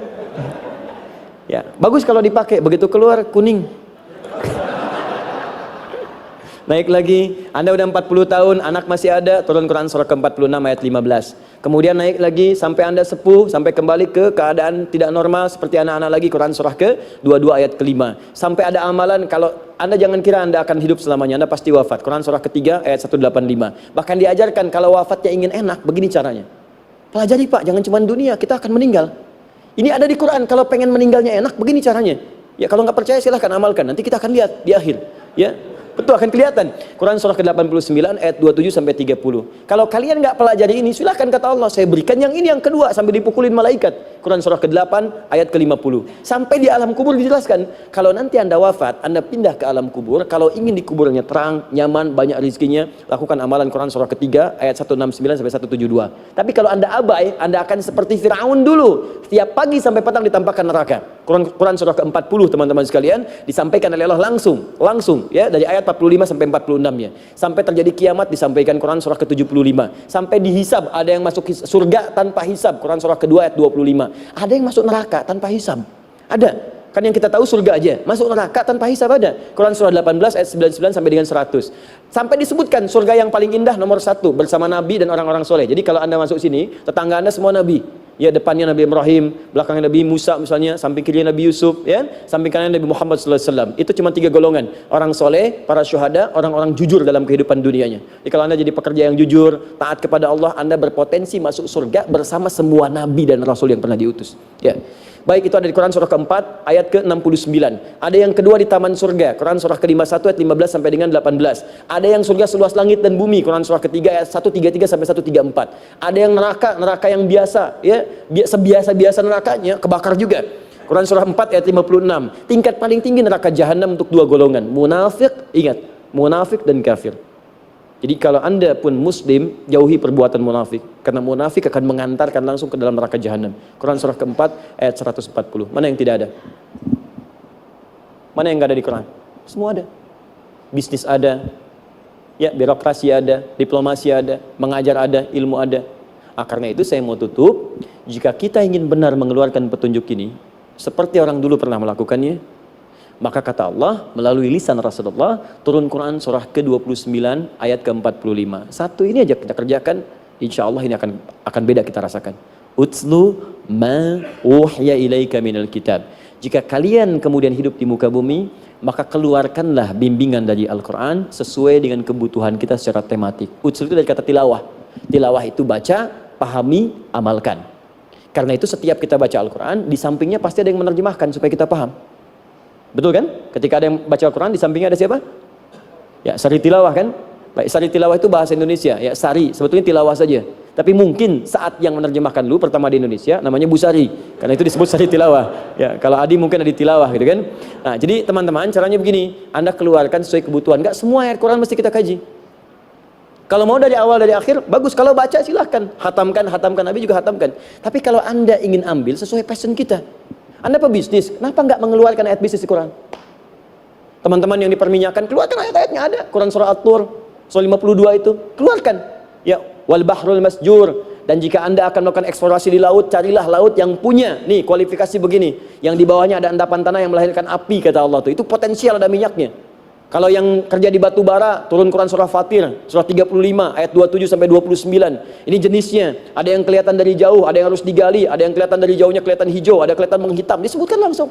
Ya, bagus kalau dipakai, begitu keluar kuning. Naik lagi, Anda udah 40 tahun, anak masih ada, turun Quran surah ke-46 ayat 15. Kemudian naik lagi sampai Anda sepuh, sampai kembali ke keadaan tidak normal seperti anak-anak lagi, Quran surah ke-22 ayat ke-5. Sampai ada amalan, kalau Anda jangan kira Anda akan hidup selamanya, Anda pasti wafat. Quran surah ke-3 ayat 185. Bahkan diajarkan kalau wafatnya ingin enak, begini caranya. Pelajari Pak, jangan cuma dunia, kita akan meninggal. Ini ada di Quran, kalau pengen meninggalnya enak, begini caranya. Ya kalau nggak percaya silahkan amalkan, nanti kita akan lihat di akhir. Ya, betul akan kelihatan. Quran surah ke-89 ayat 27 sampai 30. Kalau kalian nggak pelajari ini, silahkan kata Allah, saya berikan yang ini yang kedua sambil dipukulin malaikat. Quran surah ke-8 ayat ke-50. Sampai di alam kubur dijelaskan, kalau nanti Anda wafat, Anda pindah ke alam kubur, kalau ingin di kuburnya terang, nyaman, banyak rezekinya, lakukan amalan Quran surah ke-3 ayat 169 sampai 172. Tapi kalau Anda abai, Anda akan seperti Firaun dulu. Tiap pagi sampai petang ditampakkan neraka. Quran surah ke-40 teman-teman sekalian disampaikan oleh Allah langsung ya, dari ayat 45 sampai 46 ya. Sampai terjadi kiamat disampaikan Quran surah ke-75. Sampai dihisab, ada yang masuk surga tanpa hisab, Quran surah ke-2 ayat 25. Ada yang masuk neraka tanpa hisab. Ada. Kan yang kita tahu surga aja, masuk neraka tanpa hisab ada. Quran surah 18 ayat 99 sampai dengan 100. Sampai disebutkan surga yang paling indah nomor 1 bersama Nabi dan orang-orang soleh. Jadi kalau Anda masuk sini, tetangga Anda semua Nabi. Ya, depannya Nabi Ibrahim, belakangnya Nabi Musa misalnya, samping kirinya Nabi Yusuf, ya, samping kanannya Nabi Muhammad SAW. Itu cuma 3 golongan, orang soleh, para syuhada, orang-orang jujur dalam kehidupan dunianya. Jadi kalau Anda jadi pekerja yang jujur, taat kepada Allah, Anda berpotensi masuk surga bersama semua Nabi dan Rasul yang pernah diutus. Ya. Baik, itu ada di Quran surah ke-4 ayat ke-69. Ada yang kedua di taman surga, Quran surah ke-51 ayat 15 sampai dengan 18. Ada yang surga seluas langit dan bumi, Quran surah ke-3 ayat 133 sampai 134. Ada yang neraka yang biasa, ya, sebiasa-biasa nerakanya kebakar juga. Quran surah 4 ayat 56. Tingkat paling tinggi neraka jahanam untuk 2 golongan, munafik, ingat, munafik dan kafir. Jadi kalau Anda pun muslim, jauhi perbuatan munafik, karena munafik akan mengantarkan langsung ke dalam neraka jahanam. Quran surah ke-4 ayat 140. Mana yang tidak ada? Mana yang enggak ada di Quran? Semua ada. Bisnis ada, ya, birokrasi ada, diplomasi ada, mengajar ada, ilmu ada. Karena itu saya mau tutup, jika kita ingin benar mengeluarkan petunjuk ini seperti orang dulu pernah melakukannya, maka kata Allah melalui lisan Rasulullah, turun Quran surah ke-29 ayat ke-45. Satu ini aja kita kerjakan, insya Allah ini akan beda kita rasakan. Utslu ma uhya ilaika minal kitab. Jika kalian kemudian hidup di muka bumi, maka keluarkanlah bimbingan dari Al-Quran sesuai dengan kebutuhan kita secara tematik. Utslu itu dari kata tilawah. Tilawah itu baca, pahami, amalkan. Karena itu setiap kita baca Al-Quran, di sampingnya pasti ada yang menerjemahkan supaya kita paham. Betul kan? Ketika ada yang baca Al-Quran, di sampingnya ada siapa? Ya, sari tilawah kan? Baik, sari tilawah itu bahasa Indonesia. Ya, sari, sebetulnya tilawah saja. Tapi mungkin saat yang menerjemahkan dulu pertama di Indonesia, namanya Bu Sari. Karena itu disebut sari tilawah. Ya, kalau Adi mungkin ada di tilawah gitu kan? Nah, jadi teman-teman, caranya begini. Anda keluarkan sesuai kebutuhan. Enggak semua ayat Quran mesti kita kaji. Kalau mau dari awal dari akhir, bagus. Kalau baca silahkan. Hatamkan, Nabi juga hatamkan. Tapi kalau Anda ingin ambil sesuai passion kita, Anda pebisnis, kenapa nggak mengeluarkan ayat bisnis di Quran? Teman-teman yang diperminyakan, keluarkan ayat-ayatnya ada. Quran surah At-Tur, surah 52 itu, keluarkan. Ya, wal bahrul masjur. Dan jika Anda akan melakukan eksplorasi di laut, carilah laut yang punya, nih kualifikasi begini. Yang di bawahnya ada endapan tanah yang melahirkan api, kata Allah tuh. Itu potensial ada minyaknya. Kalau yang kerja di batu bara, turun Quran surah Fatir, surah 35 ayat 27 sampai 29. Ini jenisnya. Ada yang kelihatan dari jauh, ada yang harus digali, ada yang kelihatan dari jauhnya kelihatan hijau, ada kelihatan menghitam. Disebutkan langsung.